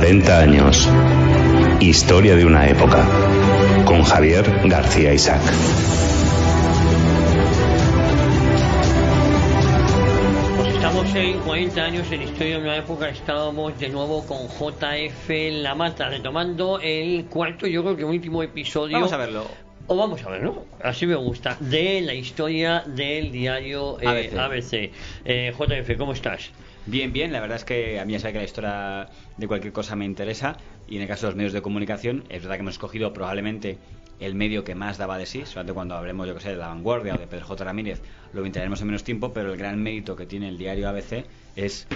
40 años. Historia de una época. Con Javier García Isaac. Pues estamos en 40 años en Historia de una época. Estábamos de nuevo con JF Lamata, retomando el cuarto, yo creo que último episodio. Vamos a verlo. O vamos a verlo, así me gusta, de la historia del diario ABC. JF, ¿cómo estás? Bien, bien, la verdad es que a mí ya sabe que la historia de cualquier cosa me interesa, y en el caso de los medios de comunicación es verdad que hemos escogido probablemente el medio que más daba de sí, solamente cuando hablemos, yo que sé, de La Vanguardia o de Pedro J. Ramírez lo intentaremos en menos tiempo, pero el gran mérito que tiene el diario ABC es,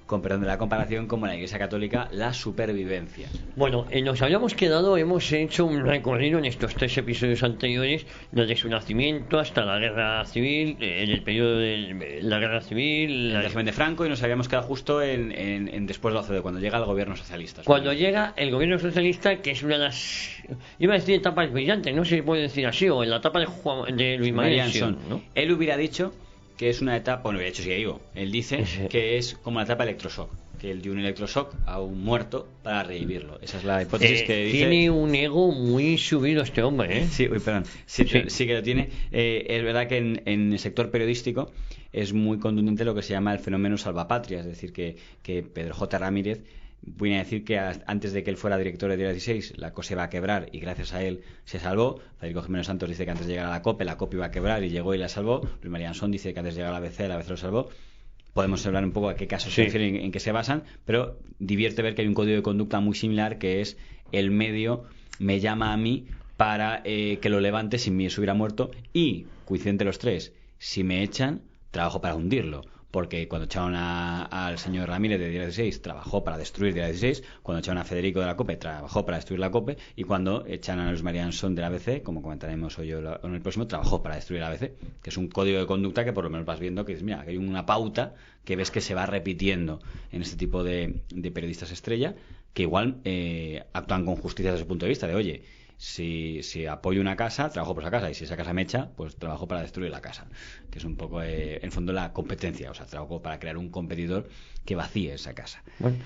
con perdón de la comparación, como la Iglesia Católica, la supervivencia. Bueno, nos habíamos quedado, hemos hecho un recorrido en estos 3 episodios anteriores, desde su nacimiento hasta la Guerra Civil, en el periodo de la Guerra Civil, el régimen de Franco, y nos habíamos quedado justo en después de la OCDE, cuando llega el gobierno socialista. Cuando llega el gobierno socialista, que es una de las, iba a decir, etapas brillantes, no sé si puede decir así, o en la etapa de Luis María Anson, ¿no? Él hubiera dicho que es una etapa, bueno, de hecho sí digo, él dice que es como la etapa electroshock, que él dio un electroshock a un muerto para revivirlo. Esa es la hipótesis que dice. Tiene un ego muy subido este hombre, ¿eh? Sí, perdón, sí que lo tiene. Es verdad que en el sector periodístico es muy contundente lo que se llama el fenómeno salvapatria, es decir, que Pedro J. Ramírez viene a decir que antes de que él fuera director de Diario 16 la cosa iba a quebrar y gracias a él se salvó. Federico Jiménez Santos dice que antes de llegar a la COPE iba a quebrar y llegó y la salvó. Luis María Anson dice que antes de llegar a la ABC, el ABC lo salvó. Podemos hablar un poco a qué casos se refieren, en qué se basan, pero divierte ver que hay un código de conducta muy similar, que es: el medio me llama a mí para que lo levante, sin mí se hubiera muerto, y, coincidente los tres, si me echan, trabajo para hundirlo. Porque cuando echaron al señor Ramírez de Diario 16, trabajó para destruir Diario 16. Cuando echaron a Federico de la COPE, trabajó para destruir la COPE. Y cuando echan a Luis María Anson del ABC, como comentaremos hoy o en el próximo, trabajó para destruir el ABC. Que es un código de conducta que por lo menos vas viendo que mira, que hay una pauta que ves que se va repitiendo en este tipo de periodistas estrella, que igual actúan con justicia desde su punto de vista, de oye, si apoyo una casa, trabajo por esa casa, y si esa casa me echa, pues trabajo para destruir la casa, que es un poco en el fondo la competencia, o sea, trabajo para crear un competidor que vacíe esa casa. Bueno,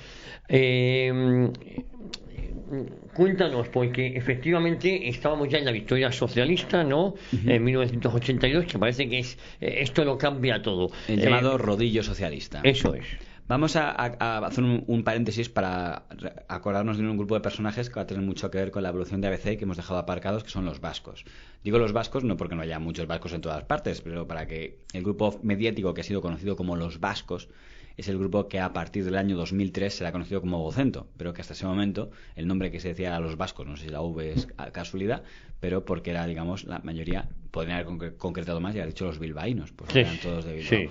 cuéntanos, porque efectivamente estábamos ya en la victoria socialista, ¿no? En 1982, que parece que esto lo cambia todo. El llamado rodillo socialista. Eso es. Vamos a hacer un paréntesis para acordarnos de un grupo de personajes que va a tener mucho que ver con la evolución de ABC, que hemos dejado aparcados, que son los vascos. Digo los vascos no porque no haya muchos vascos en todas partes, pero para que el grupo mediático que ha sido conocido como los vascos es el grupo que a partir del año 2003 será conocido como Vocento, pero que hasta ese momento el nombre que se decía a los vascos, no sé si la V es casualidad, pero porque era, digamos, la mayoría, podrían haber concretado más y haber dicho los bilbaínos, pues eran todos de Bilbao. Sí.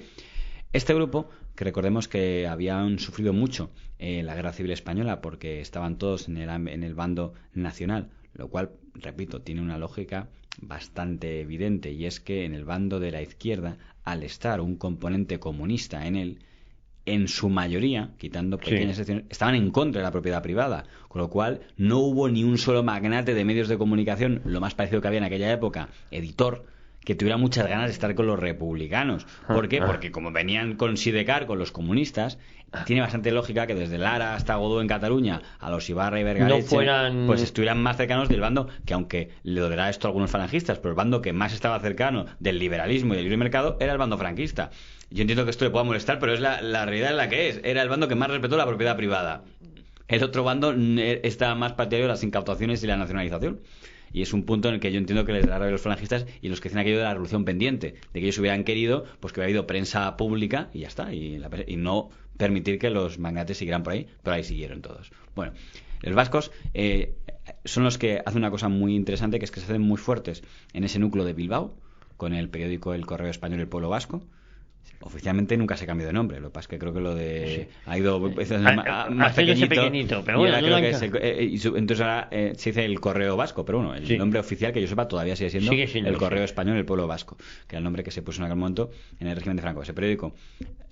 Este grupo, que recordemos que habían sufrido mucho la Guerra Civil Española porque estaban todos en el bando nacional, lo cual, repito, tiene una lógica bastante evidente, y es que en el bando de la izquierda, al estar un componente comunista en él, en su mayoría, quitando pequeñas excepciones, estaban en contra de la propiedad privada, con lo cual no hubo ni un solo magnate de medios de comunicación, lo más parecido que había en aquella época, editor, que tuviera muchas ganas de estar con los republicanos. ¿Por qué? Porque como venían con Sidecar, con los comunistas, tiene bastante lógica que desde Lara hasta Godó en Cataluña, a los Ibarra y Vergareche, pues estuvieran más cercanos del bando, que aunque le dolerá esto a algunos falangistas, pero el bando que más estaba cercano del liberalismo y del libre mercado era el bando franquista. Yo entiendo que esto le pueda molestar, pero es la realidad en la que es. Era el bando que más respetó la propiedad privada. El otro bando está más partidario de las incautaciones y la nacionalización. Y es un punto en el que yo entiendo que les dará rabia a los falangistas y los que dicen aquello de la revolución pendiente, de que ellos hubieran querido pues que hubiera habido prensa pública y ya está, y no permitir que los magnates siguieran por ahí, pero ahí siguieron todos. Bueno, los vascos son los que hacen una cosa muy interesante, que es que se hacen muy fuertes en ese núcleo de Bilbao, con el periódico El Correo Español, El Pueblo Vasco. Oficialmente nunca se cambió de nombre, lo que pasa es que creo que lo de ha ido más pequeñito, pero bueno, entonces ahora se dice El Correo Vasco, pero bueno, el nombre oficial que yo sepa todavía sigue siendo El Correo Español, El Pueblo Vasco, que era el nombre que se puso en aquel momento en el régimen de Franco. Ese periódico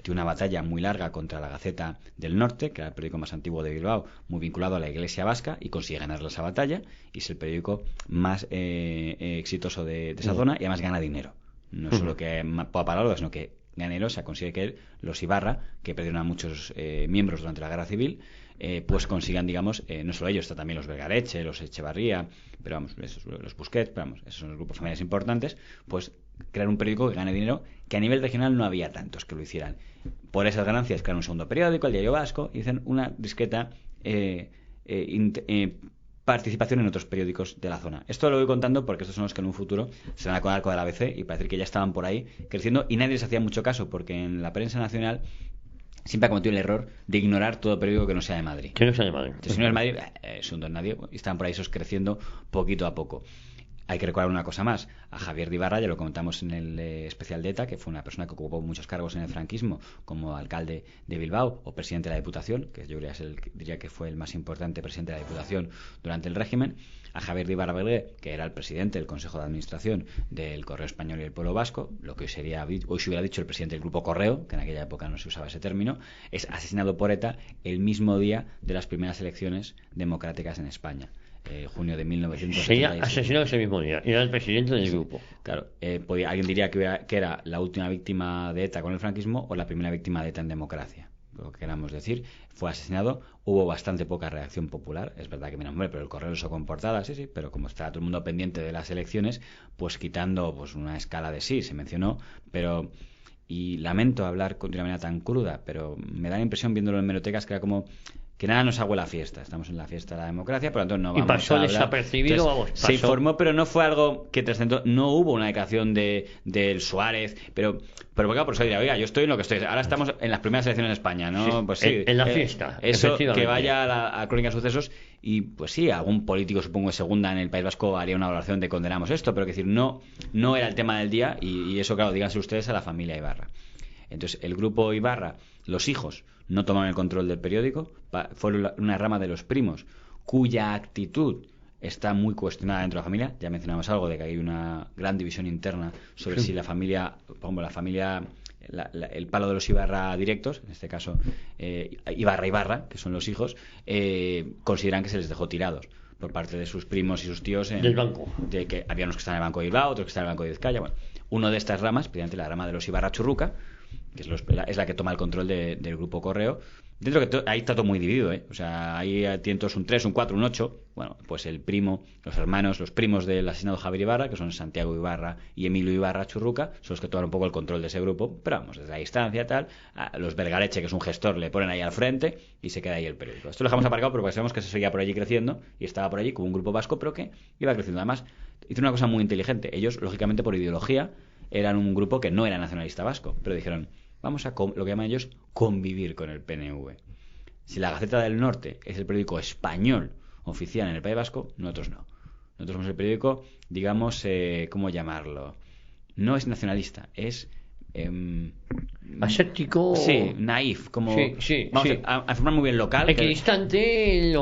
tiene una batalla muy larga contra la Gaceta del Norte, que era el periódico más antiguo de Bilbao, muy vinculado a la Iglesia Vasca, y consigue ganarle esa batalla, y es el periódico más exitoso de esa zona, y además gana dinero. No solo que pueda pararlo, sino que gana dinero, se consigue que los Ibarra, que perdieron a muchos miembros durante la guerra civil, pues consigan, digamos, no solo ellos, está también los Vergareche, los Echevarría, pero vamos, los Busquets, pero vamos, esos son los grupos familiares importantes, pues crear un periódico que gane dinero, que a nivel regional no había tantos que lo hicieran. Por esas ganancias crean un segundo periódico, el Diario Vasco, y hacen una discreta participación en otros periódicos de la zona. Esto lo voy contando porque estos son los que en un futuro se van a acordar con el ABC y parece que ya estaban por ahí creciendo y nadie les hacía mucho caso porque en la prensa nacional siempre ha cometido el error de ignorar todo periódico que no sea de Madrid. Que no sea de Madrid. Entonces, si no es Madrid, es un don nadie y estaban por ahí esos creciendo poquito a poco. Hay que recordar una cosa más. A Javier de Ibarra, ya lo comentamos en el especial de ETA, que fue una persona que ocupó muchos cargos en el franquismo, como alcalde de Bilbao o presidente de la Diputación, que yo diría que fue el más importante presidente de la Diputación durante el régimen. A Javier de Ibarra Belgué, que era el presidente del Consejo de Administración del Correo Español y el Pueblo Vasco, lo que hoy se hubiera dicho el presidente del Grupo Correo, que en aquella época no se usaba ese término, es asesinado por ETA el mismo día de las primeras elecciones democráticas en España. Junio de 1976. Sería asesinado ese mismo día. Y era el presidente del grupo. Claro. Alguien diría que era la última víctima de ETA con el franquismo o la primera víctima de ETA en democracia. Lo que queramos decir. Fue asesinado. Hubo bastante poca reacción popular. Es verdad que, mira, hombre, pero el Correo lo sacó en portada, sí, pero como estaba todo el mundo pendiente de las elecciones, pues quitando pues una escala de sí, se mencionó, pero... Y lamento hablar de una manera tan cruda, pero me da la impresión, viéndolo en hemerotecas, que era como... que nada nos hago la fiesta. Estamos en la fiesta de la democracia, por lo tanto no vamos a hablar. Y pasó desapercibido, vamos. Se informó, pero no fue algo que trascendió. No hubo una declaración del Suárez, pero claro, por eso dirá, oiga, yo estoy en lo que estoy. Ahora estamos en las primeras elecciones en España, ¿no? Sí, pues sí. En la fiesta. Eso, que vaya a Crónica de Sucesos y, pues sí, algún político, supongo, de segunda en el País Vasco haría una valoración de condenamos esto, pero que decir, no era el tema del día y eso, claro, díganse ustedes a la familia Ibarra. Entonces, el grupo Ibarra, los hijos, no tomaron el control del periódico, fueron una rama de los primos, cuya actitud está muy cuestionada dentro de la familia. Ya mencionamos algo de que hay una gran división interna sobre si la familia, como la familia, el palo de los Ibarra directos, en este caso Ibarra, que son los hijos, consideran que se les dejó tirados por parte de sus primos y sus tíos del banco. De que había unos que están en el Banco de Bilbao, otros que están en el Banco de Vizcaya. Bueno, uno de estas ramas, precisamente la rama de los Ibarra Churruca, que es la que toma el control del Grupo Correo. Dentro que ahí está todo muy dividido, ¿eh? O sea, ahí tienen todos un 3, un 4, un 8. Bueno, pues el primo, los hermanos, los primos del asesinado Javier Ibarra, que son Santiago Ibarra y Emilio Ibarra Churruca, son los que toman un poco el control de ese grupo. Pero vamos, desde la distancia tal, a los Vergareche, que es un gestor, le ponen ahí al frente y se queda ahí el periódico. Esto lo dejamos aparcado porque sabemos que se seguía por allí creciendo y estaba por allí como un grupo vasco, pero que iba creciendo. Además, hizo una cosa muy inteligente. Ellos, lógicamente, por ideología, eran un grupo que no era nacionalista vasco, pero dijeron, vamos a lo que llaman ellos convivir con el PNV. Si la Gaceta del Norte es el periódico español oficial en el País Vasco, nosotros no. Nosotros somos el periódico, digamos, ¿cómo llamarlo? No es nacionalista, es... aséptico. Sí, naif, como... Sí, vamos a informar muy bien local. Equidistante.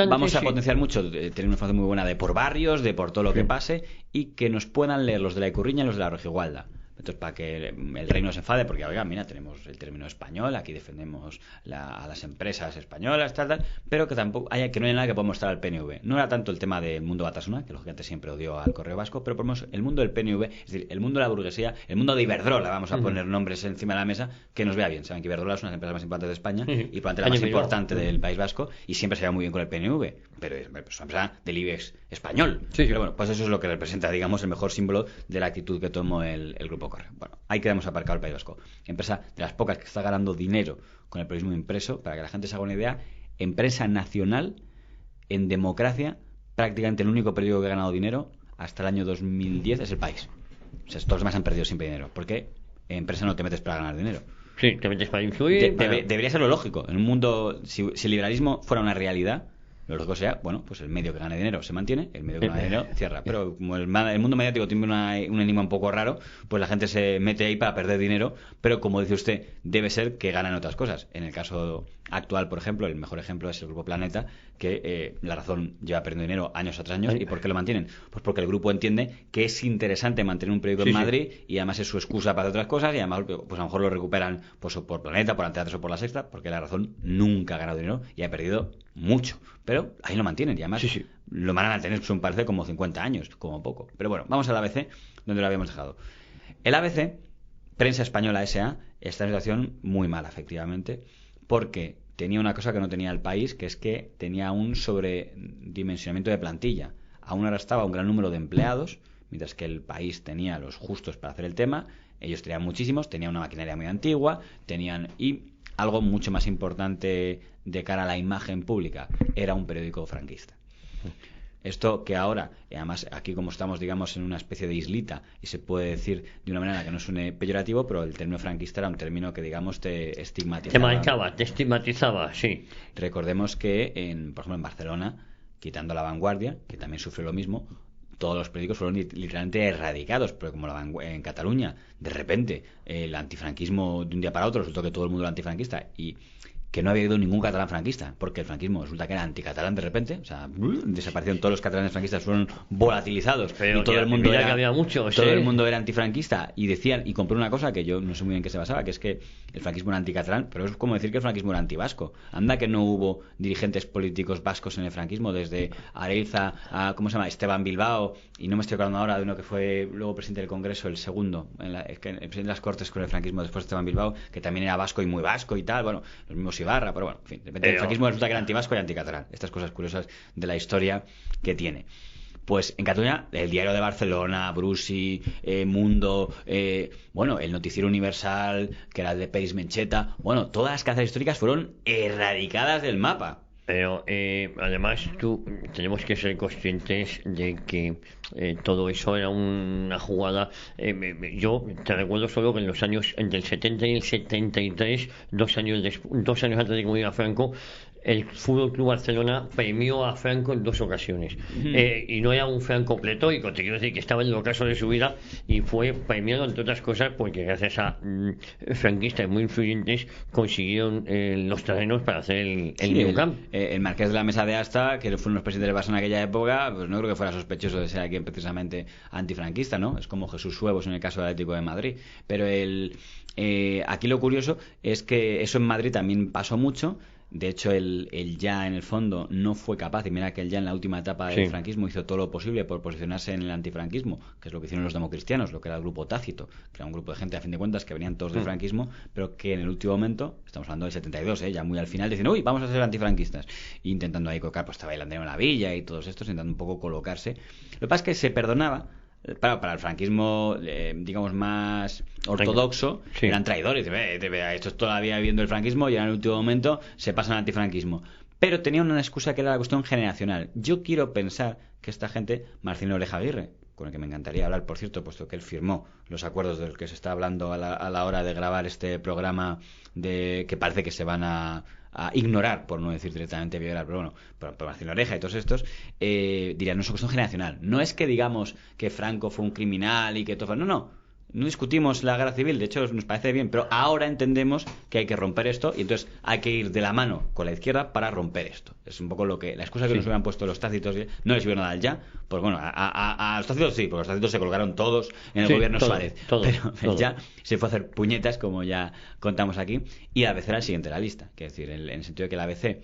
Vamos a potenciar mucho, tener una información muy buena de por barrios, de por todo lo que pase, y que nos puedan leer los de la Icurriña y los de la Rojigualda. Entonces, para que el rey no se enfade, porque, oiga, mira, tenemos el término español, aquí defendemos a las empresas españolas, tal, pero que tampoco que no haya nada que pueda mostrar al PNV. No era tanto el tema del mundo Batasuna, que lógicamente siempre odió al Correo Vasco, pero ponemos el mundo del PNV, es decir, el mundo de la burguesía, el mundo de Iberdrola, vamos a poner nombres encima de la mesa, que nos vea bien. Saben que Iberdrola es una de las empresas más importantes de España y probablemente la más importante del País Vasco, y siempre se va muy bien con el PNV, pero es una empresa del IBEX español. Pero bueno, pues eso es lo que representa, digamos, el mejor símbolo de la actitud que tomó el Grupo Correo. Bueno, ahí quedamos aparcado el País Vasco. Empresa de las pocas que está ganando dinero con el periodismo impreso, para que la gente se haga una idea, empresa nacional en democracia, prácticamente el único periódico que ha ganado dinero hasta el año 2010 es El País. O sea, todos los demás han perdido siempre dinero. Porque en empresa no te metes para ganar dinero. Sí, te metes para influir. Debería ser lo lógico. En un mundo, si el liberalismo fuera una realidad, lo lógico sea, bueno, pues el medio que gana dinero se mantiene, el medio que gana dinero cierra. Pero como el mundo mediático tiene un enigma un poco raro, pues la gente se mete ahí para perder dinero, pero como dice usted, debe ser que ganan otras cosas. En el caso actual, por ejemplo, el mejor ejemplo es el Grupo Planeta, que La Razón lleva perdiendo dinero años tras años. ¿Y por qué lo mantienen? Pues porque el grupo entiende que es interesante mantener un periódico en Madrid y además es su excusa para otras cosas y además pues a lo mejor lo recuperan pues por Planeta, por Anteatros o por La Sexta, porque La Razón nunca ha ganado dinero y ha perdido mucho. Pero ahí lo mantienen y además lo van a tener, pues, me parece, como 50 años, como poco. Pero bueno, vamos al ABC, donde lo habíamos dejado. El ABC Prensa Española S.A. está en una situación muy mala, efectivamente, porque tenía una cosa que no tenía el país, que es que tenía un sobredimensionamiento de plantilla. Aún arrastraba un gran número de empleados, mientras que el país tenía los justos para hacer el tema. Ellos tenían muchísimos, tenían una maquinaria muy antigua, y algo mucho más importante de cara a la imagen pública, era un periódico franquista. Esto que ahora, además aquí como estamos, digamos, en una especie de islita, y se puede decir de una manera que no suene peyorativo, pero el término franquista era un término que, digamos, te estigmatizaba. Te marcaba, te estigmatizaba, sí. Recordemos que, por ejemplo, en Barcelona, quitando La Vanguardia, que también sufrió lo mismo, todos los periódicos fueron literalmente erradicados, pero como en Cataluña, de repente, el antifranquismo de un día para otro, resultó que todo el mundo era antifranquista, y que no había habido ningún catalán franquista, porque el franquismo resulta que era anticatalán de repente, o sea, desaparecieron todos los catalanes franquistas, fueron volatilizados, pero y todo el mundo era, que había muchos, todo el mundo era antifranquista, y decían, y compré una cosa que yo no sé muy bien en qué se basaba, que es que el franquismo era anticatalán, pero es como decir que el franquismo era antivasco. Anda que no hubo dirigentes políticos vascos en el franquismo, desde Areiza a, ¿cómo se llama?, Esteban Bilbao, y no me estoy acordando ahora de uno que fue luego presidente del Congreso, el segundo, el presidente de las Cortes con el franquismo después de Esteban Bilbao, que también era vasco y muy vasco y tal, bueno, los mismos Ibarra, pero bueno, en fin, el franquismo resulta que era antivasco y anticatalán. Estas cosas curiosas de la historia que tiene. Pues en Cataluña, el Diario de Barcelona, Brusi, Mundo, bueno, el Noticiero Universal, que era el de Peris Mencheta, bueno, todas las cazas históricas fueron erradicadas del mapa. Pero además tenemos que ser conscientes de que todo eso era una jugada. Yo te recuerdo solo que en los años entre el 70 y el 73, 2 años antes de que muriera Franco, el Fútbol Club Barcelona premió a Franco en 2 ocasiones. Y no era un Franco pletórico, te quiero decir que estaba en el ocaso de su vida y fue premiado, entre otras cosas, porque gracias a franquistas muy influyentes consiguieron los terrenos para hacer el Nou Camp. El marqués de la Mesa de Asta, que fueron los presidentes del Barça en aquella época, pues no creo que fuera sospechoso de ser alguien precisamente antifranquista, ¿no? Es como Jesús Suevos en el caso del Atlético de Madrid. Pero aquí lo curioso es que eso en Madrid también pasó mucho. De hecho, el Ya en el fondo no fue capaz, y mira que el Ya en la última etapa del franquismo hizo todo lo posible por posicionarse en el antifranquismo, que es lo que hicieron los democristianos, lo que era el grupo Tácito, que era un grupo de gente, a fin de cuentas, que venían todos del franquismo, pero que en el último momento, estamos hablando del 72, ya muy al final, dicen, uy, vamos a ser antifranquistas, e intentando ahí colocar, pues estaba Bailandero en la Villa y todos estos, intentando un poco colocarse. Lo que pasa es que se perdonaba. Para el franquismo, digamos, más ortodoxo, eran traidores. Estos todavía viviendo el franquismo y en el último momento se pasan al antifranquismo. Pero tenían una excusa que era la cuestión generacional. Yo quiero pensar que esta gente, Marcelino Oreja Aguirre, con el que me encantaría hablar, por cierto, puesto que él firmó los acuerdos de los que se está hablando a la hora de grabar este programa, que parece que se van a ignorar, por no decir directamente violar, pero bueno, por Marcelino Oreja y todos estos, dirían, no es una cuestión generacional. No es que digamos que Franco fue un criminal y que todo fue... No discutimos la guerra civil, de hecho nos parece bien, pero ahora entendemos que hay que romper esto y entonces hay que ir de la mano con la izquierda para romper esto. Es un poco la excusa que nos hubieran puesto los tácitos, no les hubieran dado al Ya, pues bueno, a los tácitos sí, porque los tácitos se colocaron todos en el gobierno Suárez, pero el Ya se fue a hacer puñetas, como ya contamos aquí, y el ABC era el siguiente de la lista, que es decir, en el sentido de que el ABC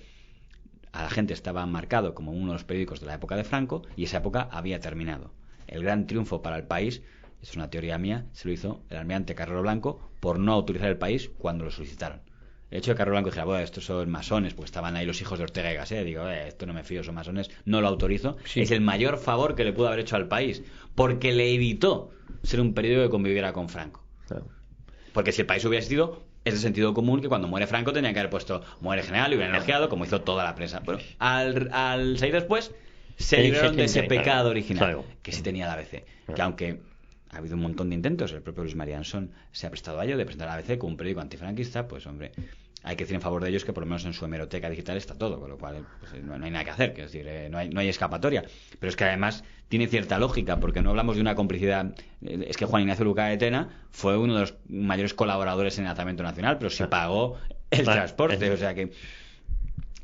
a la gente estaba marcado como uno de los periódicos de la época de Franco y esa época había terminado. El gran triunfo para el país, es una teoría mía, se lo hizo el almirante Carrero Blanco por no autorizar el país cuando lo solicitaron. El hecho de que Carrero Blanco dijera, bueno, estos son masones, porque estaban ahí los hijos de Ortega y Gasset, digo, esto no me fío, son masones, no lo autorizo, es el mayor favor que le pudo haber hecho al país, porque le evitó ser un periódico que conviviera con Franco. Porque si el país hubiera existido, es de sentido común que cuando muere Franco tenían que haber puesto muere general y hubieran elogiado, como hizo toda la prensa. Bueno, al salir después, se libraron de ese pecado original, que sí tenía la ABC, que aunque ha habido un montón de intentos, el propio Luis María Ansón se ha prestado a ello, de presentar a la ABC como un periódico antifranquista, pues hombre, hay que decir en favor de ellos que por lo menos en su hemeroteca digital está todo, con lo cual pues, no hay nada que hacer, que es decir, no hay escapatoria. Pero es que además tiene cierta lógica, porque no hablamos de una complicidad. Es que Juan Ignacio Luca de Tena fue uno de los mayores colaboradores en el Alzamiento Nacional, pero se pagó el transporte, o sea que...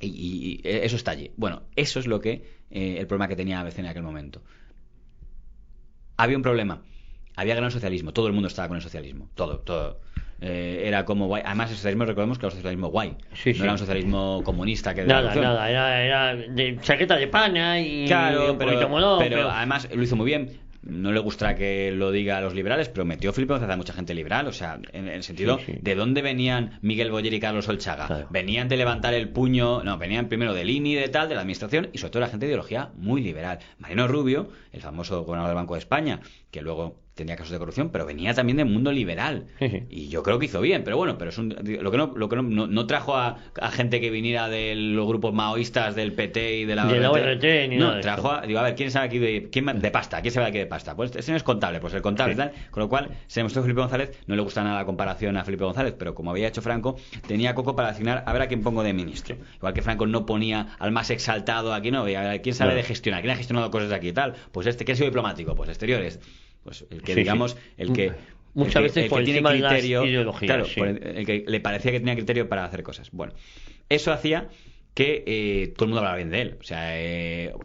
Y eso está allí. Bueno, eso es lo que el problema que tenía ABC en aquel momento. Había un problema. Había gran socialismo. Todo el mundo estaba con el socialismo. Todo. Era como guay. Además, el socialismo, recordemos que era un socialismo guay. No era un socialismo comunista. Que nada. Era de chaqueta de pana y claro, un poquito molón. Pero además lo hizo muy bien. no le gustará que lo diga a los liberales, pero metió Felipe González a mucha gente liberal, o sea, en el sentido de dónde venían Miguel Boyer y Carlos Olchaga. Claro. Venían de levantar el puño, no, venían primero del INI, de tal, de la administración, y sobre todo la gente de ideología muy liberal. Mariano Rubio, el famoso gobernador del Banco de España, que luego tenía casos de corrupción, pero venía también del mundo liberal. Y yo creo que hizo bien, pero bueno, pero es lo que no trajo a gente que viniera de los grupos maoístas del PT y de la ORT ni nada de trajo a ver, ¿quién sabe aquí de pasta? ¿Quién sabe aquí de pasta? Pues ese no es contable, pues el contable y tal. Con lo cual, se demostró que Felipe González no le gusta nada la comparación a Felipe González, pero como había hecho Franco, tenía coco para asignar a ver a quién pongo de ministro. Igual que Franco no ponía al más exaltado aquí, no, a ver, ¿quién sabe de gestionar? ¿Quién ha gestionado cosas aquí y tal? Pues ¿quién ha sido diplomático? Pues exteriores. Pues el que digamos, el que muchas veces por tiene encima criterio, de las ideologías, claro, el que le parecía que tenía criterio para hacer cosas. Bueno, eso hacía que todo el mundo hablaba bien de él. O sea,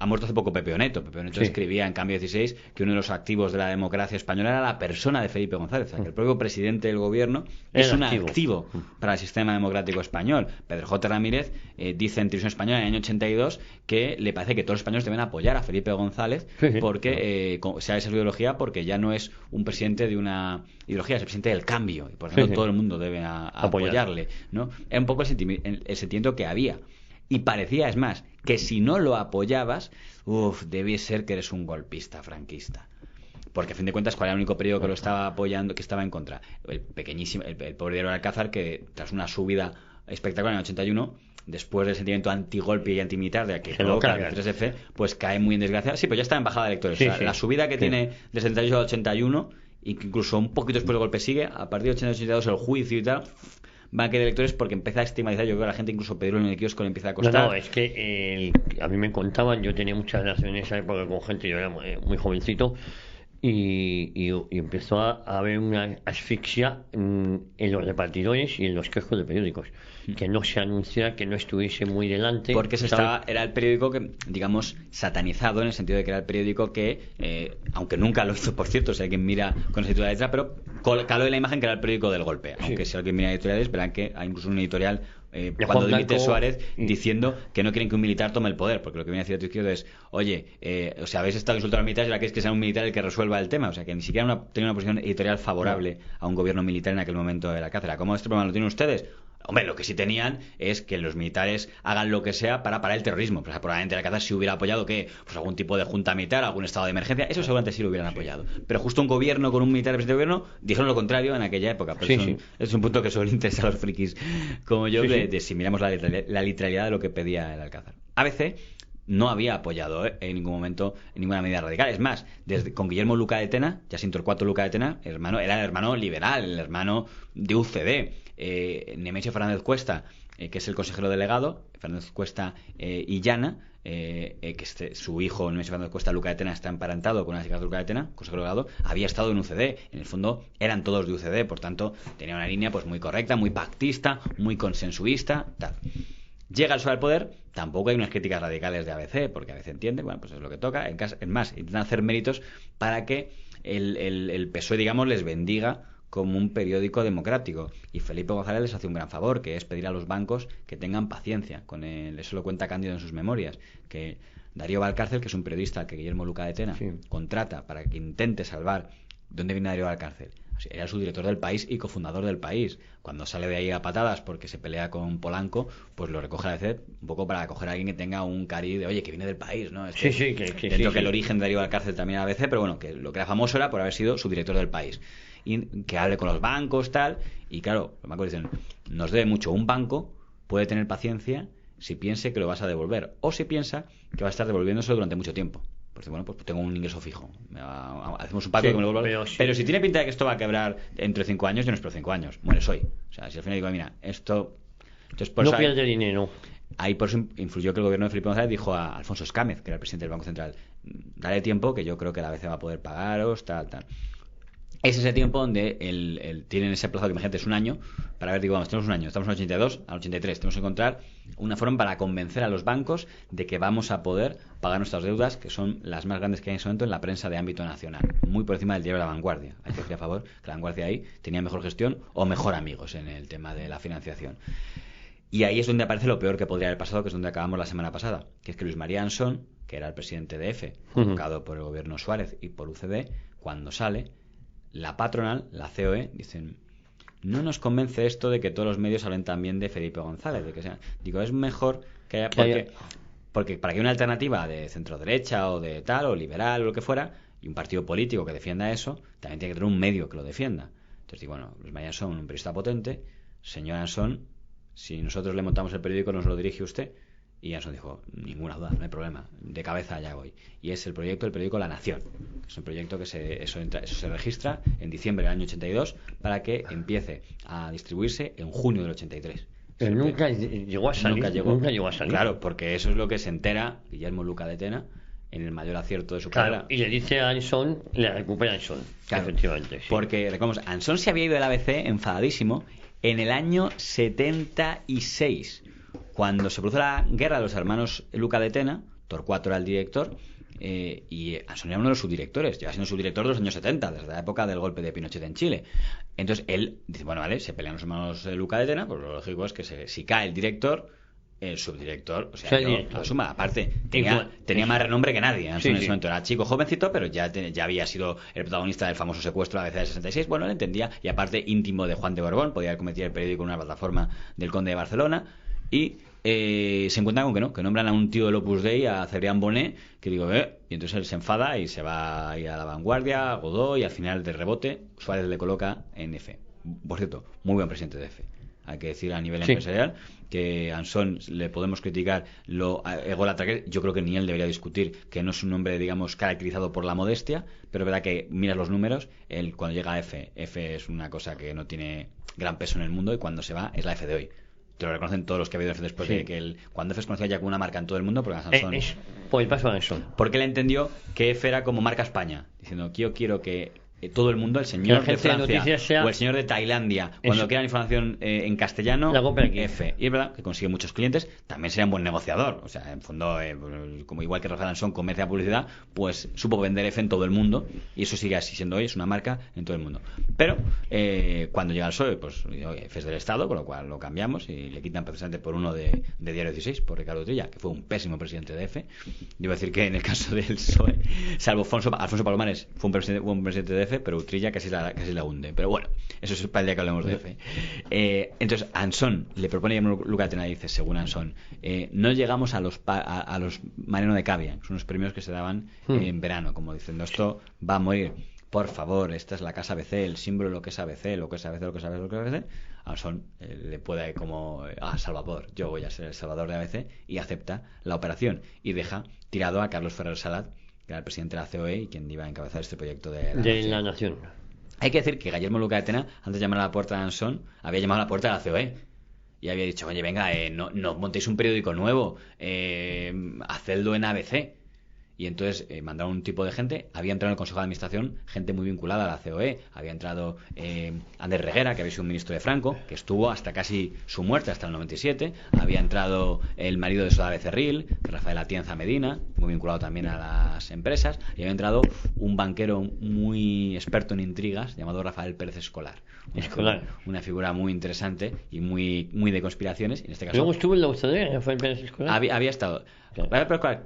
ha muerto hace poco Pepe Oneto. Pepe Oneto escribía en Cambio 16 que uno de los activos de la democracia española era la persona de Felipe González. O sea, que el propio presidente del gobierno es un activo para el sistema democrático español. Pedro J. Ramírez dice en Televisión Española en el año 82 que le parece que todos los españoles deben apoyar a Felipe González porque sea esa ideología, porque ya no es un presidente de una ideología, es el presidente del cambio. Y por ejemplo todo el mundo debe apoyarle, ¿no? Era un poco el sentimiento que había. Y parecía, es más, que si no lo apoyabas, debía ser que eres un golpista franquista. Porque a fin de cuentas, ¿cuál era el único periódico que lo estaba apoyando, que estaba en contra? El pequeñísimo, el pobre diario Alcázar, que tras una subida espectacular en el 81, después del sentimiento antigolpe y antimilitar de que provoca el 3F, pues cae muy en desgracia. Sí, pero ya está en bajada de electores. O sea, la subida que tiene del 78 al 81, y que incluso un poquito después del golpe sigue, a partir del 82 el juicio y tal, va a quedar electores porque empieza a estigmatizar. Yo creo que la gente, incluso Pedro en el kiosco, le empieza a costar. No, es que a mí me contaban, yo tenía muchas relaciones en esa época con gente, yo era muy jovencito, y empezó a haber una asfixia en los repartidores y en los kioscos de periódicos, que no se anunciara, que no estuviese muy delante, porque era el periódico que, digamos, satanizado, en el sentido de que era el periódico que, aunque nunca lo hizo, por cierto, si alguien mira con esa editorial letra, pero caló en la imagen que era el periódico del golpe. Aunque si alguien mira editoriales, verán que hay incluso un editorial cuando dimite Suárez diciendo que no quieren que un militar tome el poder, porque lo que viene a decir a tu izquierda es, oye, o sea, habéis estado insultando a los militares y ahora queréis que sea un militar el que resuelva el tema. O sea, que ni siquiera tenía una posición editorial favorable a un gobierno militar en aquel momento de la cátedra. ¿Cómo este problema lo tienen ustedes? Hombre, lo que sí tenían es que los militares hagan lo que sea para parar el terrorismo. O sea, probablemente la Alcázar sí hubiera apoyado pues algún tipo de junta militar, algún estado de emergencia. Eso seguramente sí lo hubieran apoyado. Pero justo un gobierno con un militar de presidente de gobierno dijeron lo contrario en aquella época. Pero es un punto que suele interesar a los frikis como yo, de si miramos la literalidad de lo que pedía el Alcázar. ABC no había apoyado en ningún momento en ninguna medida radical. Es más, con Guillermo Luca de Tena, Jacinto IV Luca de Tena, era el hermano liberal, el hermano de UCD. Nemesio Fernández Cuesta, que es el consejero delegado, Fernández Cuesta y Llana, que su hijo Nemesio Fernández Cuesta, Luca de Tena, está emparentado con una chica de Luca de Tena, consejero delegado, había estado en UCD. En el fondo eran todos de UCD, por tanto tenía una línea pues muy correcta, muy pactista, muy consensuista, tal. Llega el PSOE al poder, tampoco hay unas críticas radicales de ABC, porque ABC entiende, bueno, pues es lo que toca. Es más, intentan hacer méritos para que el PSOE, digamos, les bendiga como un periódico democrático. Y Felipe González les hace un gran favor, que es pedir a los bancos que tengan paciencia con él. Eso lo cuenta Cándido en sus memorias, que Darío Valcárcel, que es un periodista que Guillermo Luca de Tena contrata para que intente salvar. ¿Dónde viene Darío Valcárcel? Era su director del País y cofundador del País. Cuando sale de ahí a patadas porque se pelea con Polanco, pues lo recoge a veces un poco para acoger a alguien que tenga un cariz de, oye, que viene del País, ¿no? Que el origen de Darío Valcárcel también a ABC, pero bueno, que lo que era famoso era por haber sido su director del País. Y que hable con los bancos, tal. Y claro, los bancos dicen, nos debe mucho. Un banco puede tener paciencia si piense que lo vas a devolver, o si piensa que va a estar devolviéndoselo durante mucho tiempo. Pues bueno, pues tengo un ingreso fijo. Hacemos un pacto que me lo devuelva. Pero si tiene pinta de que esto va a quebrar entre 5 años, yo no espero 5 años. Mueres hoy. O sea, si al final digo, mira, esto. Entonces, por no pierde dinero. Ahí por eso influyó que el gobierno de Felipe González dijo a Alfonso Escámez, que era el presidente del Banco Central, dale tiempo, que yo creo que la ABC va a poder pagaros, tal. Es ese tiempo donde tienen ese plazo que, imagínate, es un año, para ver, digo, vamos, tenemos un año, estamos en el 82, al 83, tenemos que encontrar una forma para convencer a los bancos de que vamos a poder pagar nuestras deudas, que son las más grandes que hay en ese momento en la prensa de ámbito nacional, muy por encima del diario de La Vanguardia. Hay que decir a favor que La Vanguardia ahí tenía mejor gestión o mejor amigos en el tema de la financiación. Y ahí es donde aparece lo peor que podría haber pasado, que es donde acabamos la semana pasada, que es que Luis María Ansón, que era el presidente de EFE, convocado por el gobierno Suárez y por UCD, cuando sale, la patronal, la COE, dicen: no nos convence esto de que todos los medios hablen también de Felipe González, de que sea. Digo, es mejor que haya, porque para que una alternativa de centro derecha o de tal, o liberal o lo que fuera, y un partido político que defienda eso, también tiene que tener un medio que lo defienda. Entonces digo, bueno, Luis María Ansón, un periodista potente, señor Ansón, si nosotros le montamos el periódico, nos lo dirige usted. Y Ansón dijo, ninguna duda, no hay problema, de cabeza allá voy. Y es el periódico La Nación. Es un proyecto que eso se registra en diciembre del año 82 para que empiece a distribuirse en junio del 83. Pero nunca llegó a salir. Nunca llegó a salir. Claro, porque eso es lo que se entera Guillermo Luca de Tena en el mayor acierto de su carrera. Y le dice a Ansón, le recupera a Ansón. Claro, efectivamente. Sí. Porque, recordemos, Ansón se había ido del ABC enfadadísimo en el año 76, cuando se produjo la guerra de los hermanos Luca de Tena. Torcuato era el director, y Ansón era uno de los subdirectores. Lleva siendo subdirector de los años 70, desde la época del golpe de Pinochet en Chile. Entonces él dice, bueno, vale, se pelean los hermanos Luca de Tena, pues lo lógico es que si cae el director, el subdirector, o sea, yo asuma. Aparte, tenía más renombre que nadie. En ese momento era chico, jovencito, pero ya había sido el protagonista del famoso secuestro de ABC del 66. Bueno, él entendía, y aparte íntimo de Juan de Borbón, podía haber cometido el periódico en una plataforma del Conde de Barcelona. Y se encuentran con que nombran a un tío del Opus Dei, a Cebrián Bonet, que digo, y entonces él se enfada y se va a ir a La Vanguardia, a Godoy, y al final de rebote Suárez le coloca en EFE. Por cierto, muy buen presidente de EFE. Hay que decir a nivel empresarial que Ansón le podemos criticar lo ególatra que yo creo que ni él debería discutir, que no es un hombre, digamos, caracterizado por la modestia, pero es verdad que miras los números, él cuando llega a EFE es una cosa que no tiene gran peso en el mundo, y cuando se va es la EFE de hoy. Te lo reconocen todos los que ha habido EFE después de que cuando EFE es conocida ya como una marca en todo el mundo, porque Ansón, por el paso de Ansón. Porque él entendió que EFE era como marca España, diciendo que yo quiero que todo el mundo, el señor de Francia o el señor de Tailandia, cuando quieran información en castellano, EFE. Y es verdad que consigue muchos clientes, también sería un buen negociador. O sea, en fondo, como igual que Rafael Ansón comercia publicidad, pues supo vender EFE en todo el mundo, y eso sigue así siendo hoy, es una marca en todo el mundo. Pero cuando llega el PSOE, pues EFE es del Estado, con lo cual lo cambiamos y le quitan precisamente por uno de Diario 16, por Ricardo Trilla, que fue un pésimo presidente de EFE. Debo decir que en el caso del PSOE, salvo Alfonso Palomares, fue un presidente de EFE, pero Utrilla casi la hunde. Pero bueno, eso es para el día que hablemos de EFE. Entonces Ansón le propone a Luca de Tena, dice, según Ansón, no llegamos a los Mariano de Cavia, que son los premios que se daban en verano, como diciendo, esto va a morir. Por favor, esta es la casa ABC, el símbolo de lo que es ABC, lo que es ABC, lo que es ABC, lo que es ABC. Ansón le puede como salvador, yo voy a ser el salvador de ABC, y acepta la operación y deja tirado a Carlos Ferrer Salat, que era el presidente de la COE y quien iba a encabezar este proyecto de la Nación. Hay que decir que Guillermo Luca de Tena, antes de llamar a la puerta de Ansón, había llamado a la puerta de la COE y había dicho, oye, venga, no montéis un periódico nuevo, hacedlo en ABC. Y entonces mandaron un tipo de gente. Había entrado en el Consejo de Administración gente muy vinculada a la COE. Había entrado Ander Reguera, que había sido un ministro de Franco, que estuvo hasta casi su muerte, hasta el 97. Había entrado el marido de Soda Becerril, Rafael Atienza Medina, muy vinculado también a las empresas. Y había entrado un banquero muy experto en intrigas, llamado Rafael Pérez Escolar. Una figura muy interesante y muy de conspiraciones. En este caso, luego estuvo en la UCD, Rafael Pérez Escolar. Había estado.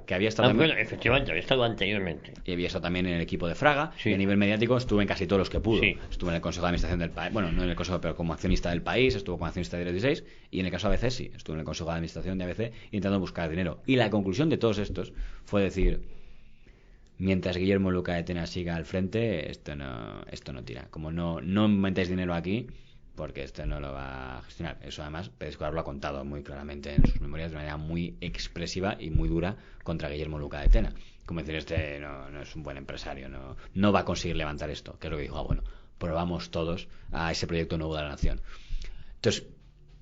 Que había estado también, bueno, efectivamente, había estado anteriormente. Y había estado también en el equipo de Fraga. Y a nivel mediático estuvo en casi todos los que pudo. Estuvo en el Consejo de Administración del País. Bueno, no en el Consejo, pero como accionista del País. Estuvo como accionista de 16. Y en el caso de ABC, sí. Estuvo en el Consejo de Administración de ABC intentando buscar dinero. Y la conclusión de todos estos fue decir: mientras Guillermo Luca de Tena siga al frente, esto no tira. Como no metáis dinero aquí, porque esto no lo va a gestionar. Eso además Pérez Escolar lo ha contado muy claramente en sus memorias de manera muy expresiva y muy dura contra Guillermo Luca de Tena. Como decir, no es un buen empresario, no va a conseguir levantar esto, que es lo que dijo. Bueno, probamos todos a ese proyecto nuevo de la nación. Entonces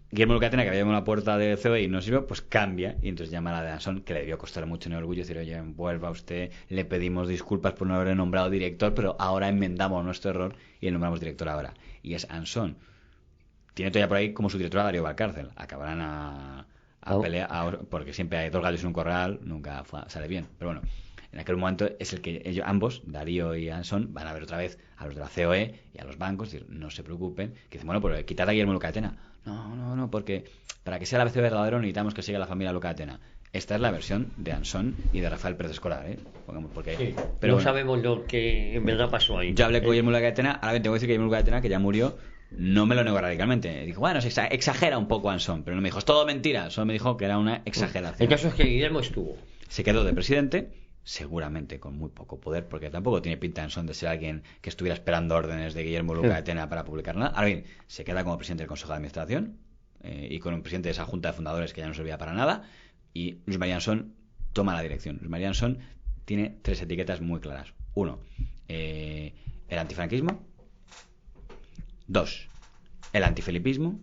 Guillermo Luca de Tena, que había llamado a la puerta de COE y no sirvió, pues cambia, y entonces llama a la de Ansón, que le debió costar mucho en el orgullo, decir, oye, vuelva usted, le pedimos disculpas por no haberle nombrado director, pero ahora enmendamos nuestro error y le nombramos director ahora. Y es Ansón. Tiene todavía por ahí como su director a Darío Valcárcel. Acabarán a pelear, porque siempre hay dos gallos en un corral, nunca sale bien. Pero bueno, en aquel momento es el que ellos ambos, Darío y Ansón, van a ver otra vez a los de la COE y a los bancos, decir, no se preocupen, que dicen, bueno, pero quitad a Guillermo Luca de Tena. No, porque para que sea la ABC verdadero necesitamos que siga la familia Luca de Tena. Esta es la versión de Ansón y de Rafael Pérez Escolar, ¿eh? Porque, Sí, pero no bueno, sabemos lo que en verdad pasó ahí. yo hablé con Guillermo Luca de Tena, ahora bien tengo que decir que Guillermo Luca de Tena, que ya murió, no me lo negó radicalmente. Dijo, bueno, se exagera un poco Ansón, pero no me dijo, es todo mentira, solo me dijo que era una exageración. El caso es que Guillermo estuvo. Se quedó de presidente, seguramente con muy poco poder, porque tampoco tiene pinta Ansón de ser alguien que estuviera esperando órdenes de Guillermo Luca de Tena para publicar nada. Ahora bien, se queda como presidente del Consejo de Administración y con un presidente de esa junta de fundadores que ya no servía para nada, y Luis María Ansón toma la dirección. Luis María Ansón tiene 3 etiquetas muy claras. 1, el antifranquismo. 2, el antifelipismo.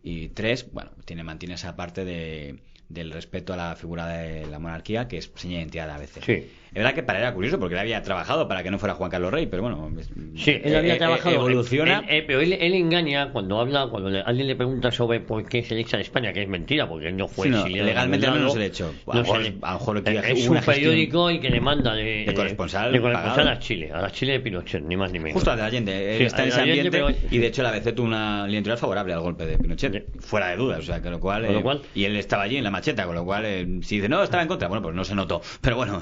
Y 3, bueno, mantiene esa parte del respeto a la figura de la monarquía, que es seña de identidad de ABC. Sí. Es verdad que para él era curioso, porque él había trabajado para que no fuera Juan Carlos Rey, pero bueno, Sí, él había trabajado. Evoluciona. Pero él engaña cuando habla, alguien le pregunta sobre por qué se le echa en España, que es mentira, porque él no fue Sí, no, exiliado. legalmente no se le echó. A lo mejor es un periódico y que le manda de corresponsal a Chile, de Pinochet, ni más ni menos. Justo al de Allende. Él está en ese ambiente, y de hecho la ABC tuvo una línea editorial favorable al golpe de Pinochet, fuera de duda, o sea, con lo cual y él estaba allí en la macheta, con lo cual si dice no, estaba en contra, bueno, pues no se notó, pero bueno.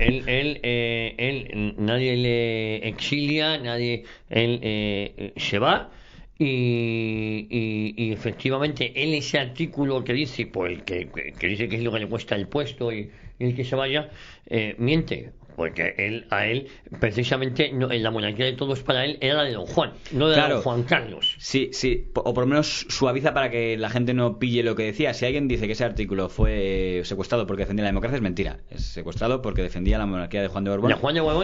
Él nadie le exilia, él se va y efectivamente él, ese artículo que dice, pues que dice que es lo que le cuesta el puesto y el que se vaya, miente, porque a él precisamente en la monarquía de todos para él era la de Don Juan, no la de Don Juan Carlos. Sí, o por lo menos suaviza para que la gente no pille lo que decía. Si alguien dice que ese artículo fue secuestrado porque defendía la democracia, es mentira. Es secuestrado porque defendía la monarquía de Juan de Borbón.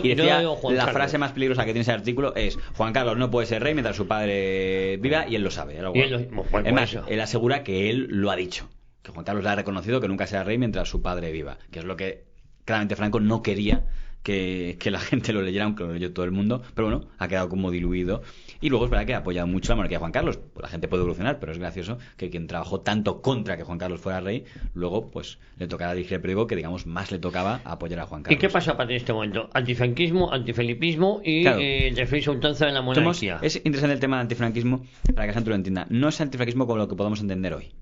Y decía, no Juan la Carlos. frase más peligrosa que tiene ese artículo es: Juan Carlos no puede ser rey mientras su padre viva, y él lo sabe. Es más, él asegura que él lo ha dicho, que Juan Carlos le ha reconocido que nunca será rey mientras su padre viva, que es lo que claramente Franco no quería que la gente lo leyera, aunque lo leyó todo el mundo, pero bueno, ha quedado como diluido. Y luego es verdad que ha apoyado mucho la monarquía de Juan Carlos. Pues la gente puede evolucionar, pero es gracioso que quien trabajó tanto contra que Juan Carlos fuera rey, luego pues le tocara dirigir el periódico que, digamos, más le tocaba apoyar a Juan Carlos. ¿Y qué pasa a partir de este momento? Antifranquismo, antifelipismo y defensa ultranza de la monarquía. Es interesante el tema del antifranquismo, para que la gente lo entienda. No es antifranquismo como lo que podemos entender hoy.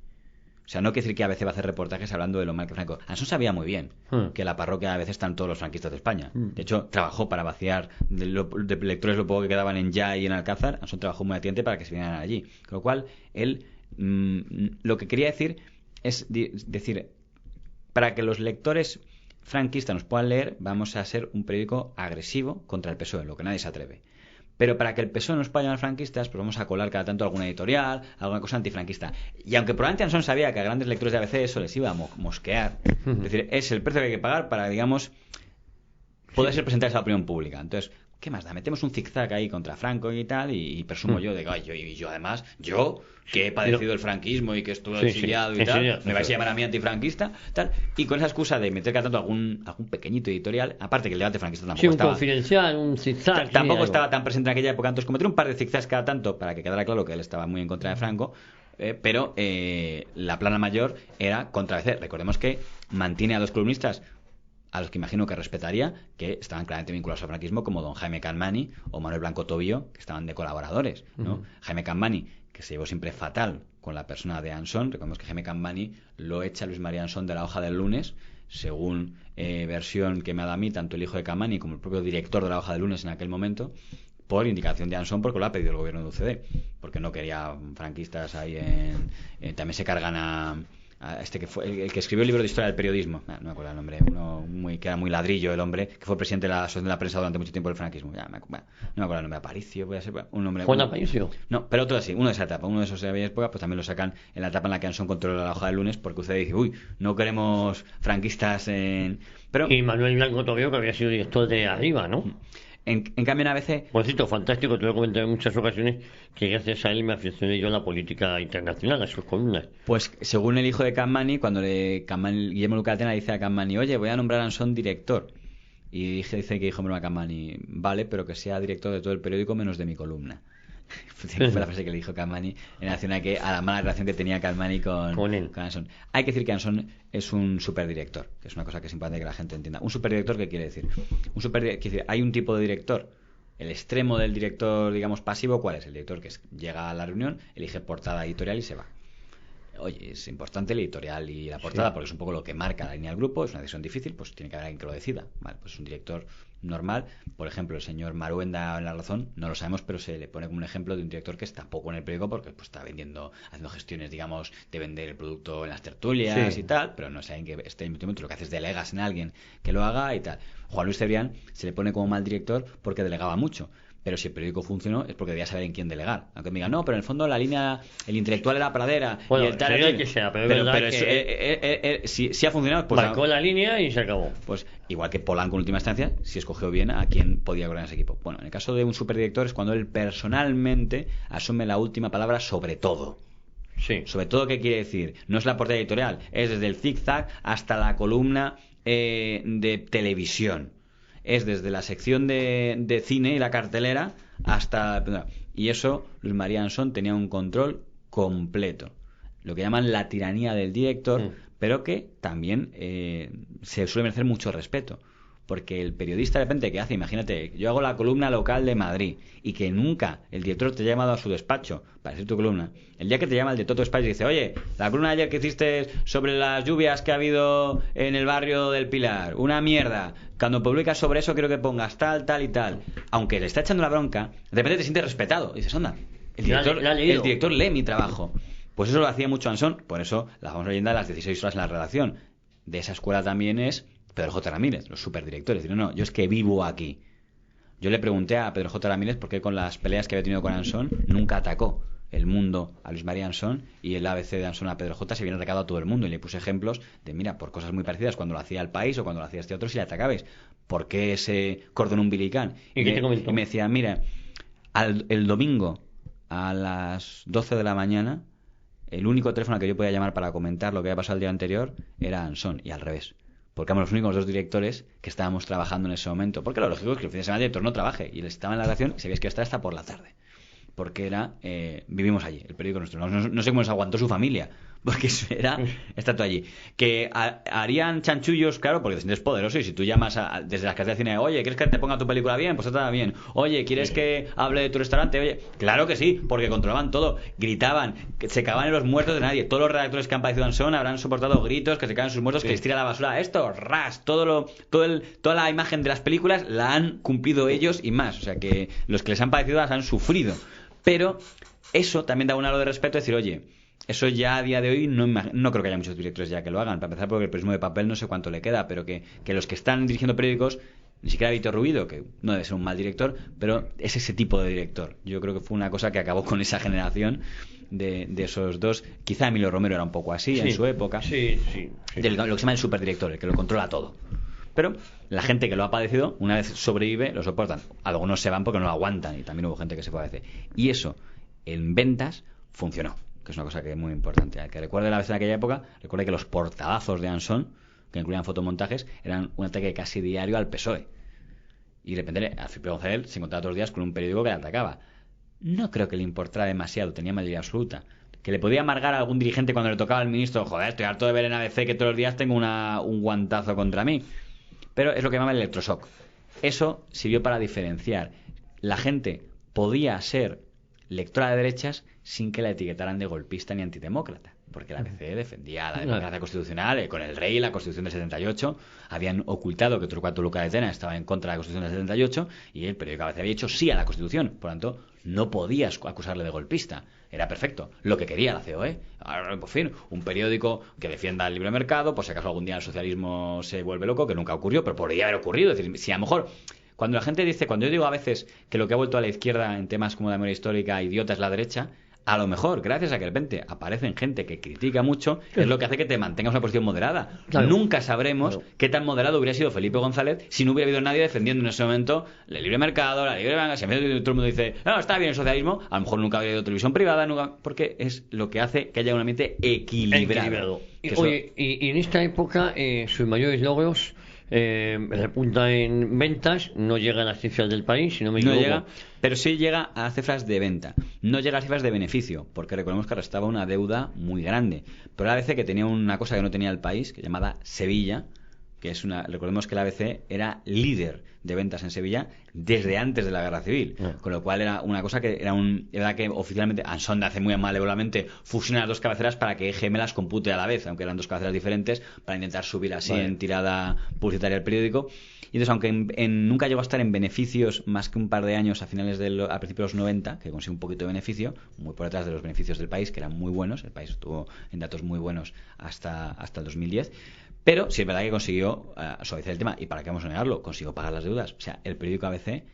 O sea, no quiere decir que ABC va a hacer reportajes hablando de lo mal que Franco. Ansón sabía muy bien que la parroquia a veces están todos los franquistas de España. De hecho, trabajó para vaciar de lectores lo poco que quedaban en Ya y en Alcázar. Ansón trabajó muy atiente para que se vinieran allí. Con lo cual, él lo que quería decir es decir, para que los lectores franquistas nos puedan leer, vamos a ser un periódico agresivo contra el PSOE, lo que nadie se atreve. Pero para que el PSOE nos pueda llamar franquistas, pues vamos a colar cada tanto alguna editorial, alguna cosa antifranquista. Y aunque probablemente Ansón sabía que a grandes lectores de ABC eso les iba a mosquear, es decir, es el precio que hay que pagar para, digamos, poder ser presentados a la opinión pública. Entonces, ¿qué más da? Metemos un zigzag ahí contra Franco y tal, y presumo yo de que yo además, que he padecido el franquismo y que estuve exiliado y tal, me vais a llamar a mí antifranquista, tal, y con esa excusa de meter cada tanto algún pequeñito editorial, aparte que el debate franquista tampoco un estaba confidencial, un zigzag, tampoco estaba tan presente en aquella época, entonces cometer un par de zigzags cada tanto para que quedara claro que él estaba muy en contra de Franco, pero la plana mayor era contra ABC. Recordemos que mantiene a 2 columnistas a los que imagino que respetaría, que estaban claramente vinculados al franquismo, como don Jaime Canmani o Manuel Blanco Tobío, que estaban de colaboradores, ¿no? Jaime Canmani, que se llevó siempre fatal con la persona de Ansón. Recordemos que Jaime Canmani lo echa Luis María Ansón de la Hoja del Lunes, según versión que me ha dado a mí tanto el hijo de Canmani como el propio director de la Hoja del Lunes en aquel momento, por indicación de Ansón, porque lo ha pedido el gobierno de UCD, porque no quería franquistas ahí también se cargan a este que fue el que escribió el libro de historia del periodismo, no me acuerdo el nombre, que era muy ladrillo el hombre, que fue presidente de la Asociación de la Prensa durante mucho tiempo del franquismo, no me acuerdo el nombre, Aparicio, puede ser un nombre. ¿Juan Aparicio? No, pero otro así, uno de esa etapa, uno de esos de aquella época, pues también lo sacan en la etapa en la que Ansón controla la Hoja del Lunes, porque usted dice, no queremos franquistas pero y Manuel Blanco Tobío, que había sido director de Arriba, ¿no? En cambio en ABC... Por cierto, fantástico, te lo he comentado en muchas ocasiones, que gracias a él me aficioné yo a la política internacional, a sus columnas. Pues según el hijo de Canmani, cuando Guillermo Luca de Tena dice a Canmani, oye, voy a nombrar a Ansón director. Y dice que dijo a Canmani, vale, pero que sea director de todo el periódico menos de mi columna. Fue la frase que le dijo Canmani en relación a la mala relación que tenía Canmani con Ansón. Hay que decir que Ansón es un superdirector, que es una cosa que es importante que la gente entienda. ¿Un superdirector qué quiere decir? Quiere decir, hay un tipo de director, el extremo del director, digamos, pasivo. ¿Cuál es? El director que llega a la reunión, elige portada editorial y se va. oye, es importante el editorial y la portada porque es un poco lo que marca la línea del grupo, es una decisión difícil, pues tiene que haber alguien que lo decida. Vale, pues es un director normal. Por ejemplo, el señor Maruenda en La Razón, no lo sabemos, pero se le pone como un ejemplo de un director que está poco en el periódico porque pues está vendiendo, haciendo gestiones, digamos, de vender el producto en las tertulias y tal, pero no es alguien que esté en el momento, lo que hace es delegas en alguien que lo haga y tal. Juan Luis Cebrián se le pone como mal director porque delegaba mucho. Pero si el periódico funcionó es porque debía saber en quién delegar. Aunque me digan, no, pero en el fondo la línea, el intelectual era Pradera. Bueno, y el tal, que sea, pero es verdad que si ha funcionado, pues marcó la línea y se acabó. Pues igual que Polanco en última instancia, si escogió bien a quién podía gobernar ese equipo. Bueno, en el caso de un superdirector es cuando él personalmente asume la última palabra sobre todo. Sí. Sobre todo, ¿qué quiere decir? No es la portada editorial, es desde el zig-zag hasta la columna de televisión. Es desde la sección de cine y la cartelera hasta... Y eso, Luis María Ansón tenía un control completo. Lo que llaman la tiranía del director, pero que también se suele merecer mucho respeto. Porque el periodista de repente que hace, imagínate, yo hago la columna local de Madrid y que nunca el director te ha llamado a su despacho para decir tu columna. El día que te llama el director de tu despacho y dice, oye, la columna de ayer que hiciste sobre las lluvias que ha habido en el barrio del Pilar, una mierda. Cuando publicas sobre eso quiero que pongas tal, tal y tal. Aunque le está echando la bronca, de repente te sientes respetado. Y dices, onda, el director lee mi trabajo. Pues eso lo hacía mucho Ansón, por eso la famosa leyenda de las 16 horas en la redacción. De esa escuela también es Pedro J. Ramírez, los superdirectores. Dicen, no, yo es que vivo aquí. Yo le pregunté a Pedro J. Ramírez por qué con las peleas que había tenido con Ansón nunca atacó El Mundo a Luis María Ansón y el ABC de Ansón a Pedro J. se viene atacado a todo el mundo. Y le puse ejemplos de, mira, por cosas muy parecidas cuando lo hacía El País o cuando lo hacía este otro, si le atacabais. ¿Por qué ese cordón umbilical? ¿Y qué te comentó? Y me decía, mira, el domingo a las 12 de la mañana el único teléfono que yo podía llamar para comentar lo que había pasado el día anterior era Ansón, y al revés. Porque éramos los únicos dos directores que estábamos trabajando en ese momento. Porque lo lógico es que el fin de semana el director no trabaje. Y él estaba en la redacción y sabías que iba a estar hasta por la tarde. Porque era... vivimos allí, el periódico nuestro. No sé cómo nos aguantó su familia. Porque eso era... Está todo allí. Que harían chanchullos, claro, porque te sientes poderoso. Y si tú llamas desde las casas de cine, oye, ¿quieres que te ponga tu película bien? Pues está bien. Oye, ¿quieres que hable de tu restaurante? Oye, claro que sí, porque controlaban todo. Gritaban, que se cagaban en los muertos de nadie. Todos los redactores que han padecido Ansón habrán soportado gritos, que se cagan en sus muertos, que les tira la basura. Esto, ras, toda la imagen de las películas la han cumplido ellos y más. O sea que los que les han padecido las han sufrido. Pero eso también da un halo de respeto, decir, oye, eso ya a día de hoy no creo que haya muchos directores ya que lo hagan. Para empezar, porque el periodismo de papel no sé cuánto le queda, pero que los que están dirigiendo periódicos, ni siquiera Víctor Rubido, que no debe ser un mal director, pero es ese tipo de director. Yo creo que fue una cosa que acabó con esa generación de esos dos. Quizá Emilio Romero era un poco así en su época. Sí. De lo que se llama el superdirector, el que lo controla todo. Pero la gente que lo ha padecido, una vez sobrevive, lo soportan. Algunos se van porque no lo aguantan y también hubo gente que se fue a veces. Y eso, en ventas, funcionó, que es una cosa que es muy importante. Al que recuerde la vez en aquella época, recuerde que los portadazos de Ansón, que incluían fotomontajes, eran un ataque casi diario al PSOE. Y de repente a Felipe González se encontraba todos los días con un periódico que le atacaba. No creo que le importara demasiado, tenía mayoría absoluta. Que le podía amargar a algún dirigente cuando le tocaba al ministro, joder, estoy harto de ver en ABC que todos los días tengo un guantazo contra mí. Pero es lo que llama el electroshock. Eso sirvió para diferenciar. La gente podía ser lectora de derechas sin que la etiquetaran de golpista ni antidemócrata. Porque la ABC defendía la democracia constitucional, con el rey, la Constitución del 78. Habían ocultado que Torcuato Luca de Tena estaba en contra de la Constitución del 78 y el periódico ABC había dicho sí a la Constitución. Por lo tanto, no podías acusarle de golpista. Era perfecto. Lo que quería la COE. Ahora, por fin, un periódico que defienda el libre mercado, por si acaso algún día el socialismo se vuelve loco, que nunca ocurrió, pero podría haber ocurrido. Es decir, si a lo mejor... Cuando la gente dice, cuando yo digo a veces que lo que ha vuelto a la izquierda en temas como la memoria histórica, idiota, es la derecha, a lo mejor, gracias a que de repente aparecen gente que critica mucho, es lo que hace que te mantengas una posición moderada. Claro. Nunca sabremos qué tan moderado hubiera sido Felipe González si no hubiera habido nadie defendiendo en ese momento el libre mercado, la libre banca. Si a mí todo el mundo dice, no, está bien el socialismo, a lo mejor nunca habría habido televisión privada, nunca, porque es lo que hace que haya un ambiente equilibrado. Oye, y en esta época sus mayores logros... repunta en ventas, no llega a las cifras del país, si no me equivoco. No llega, pero sí llega a las cifras de venta. No llega a las cifras de beneficio, porque recordemos que arrastraba una deuda muy grande. Pero a veces que tenía una cosa que no tenía el país, que llamada Sevilla, recordemos que el ABC era líder de ventas en Sevilla desde antes de la Guerra Civil, con lo cual era una cosa que era verdad que oficialmente Anson hace muy malévolamente fusiona las dos cabeceras para que EGM las compute a la vez, aunque eran dos cabeceras diferentes, para intentar subir así en tirada publicitaria el periódico. Y entonces, aunque nunca llegó a estar en beneficios más que un par de años a principios de los 90, que consiguió un poquito de beneficio, muy por detrás de los beneficios del país, que eran muy buenos, el país estuvo en datos muy buenos hasta el 2010, pero sí es verdad que consiguió suavizar el tema, y para qué vamos a negarlo, consiguió pagar las deudas. O sea, el periódico ABC,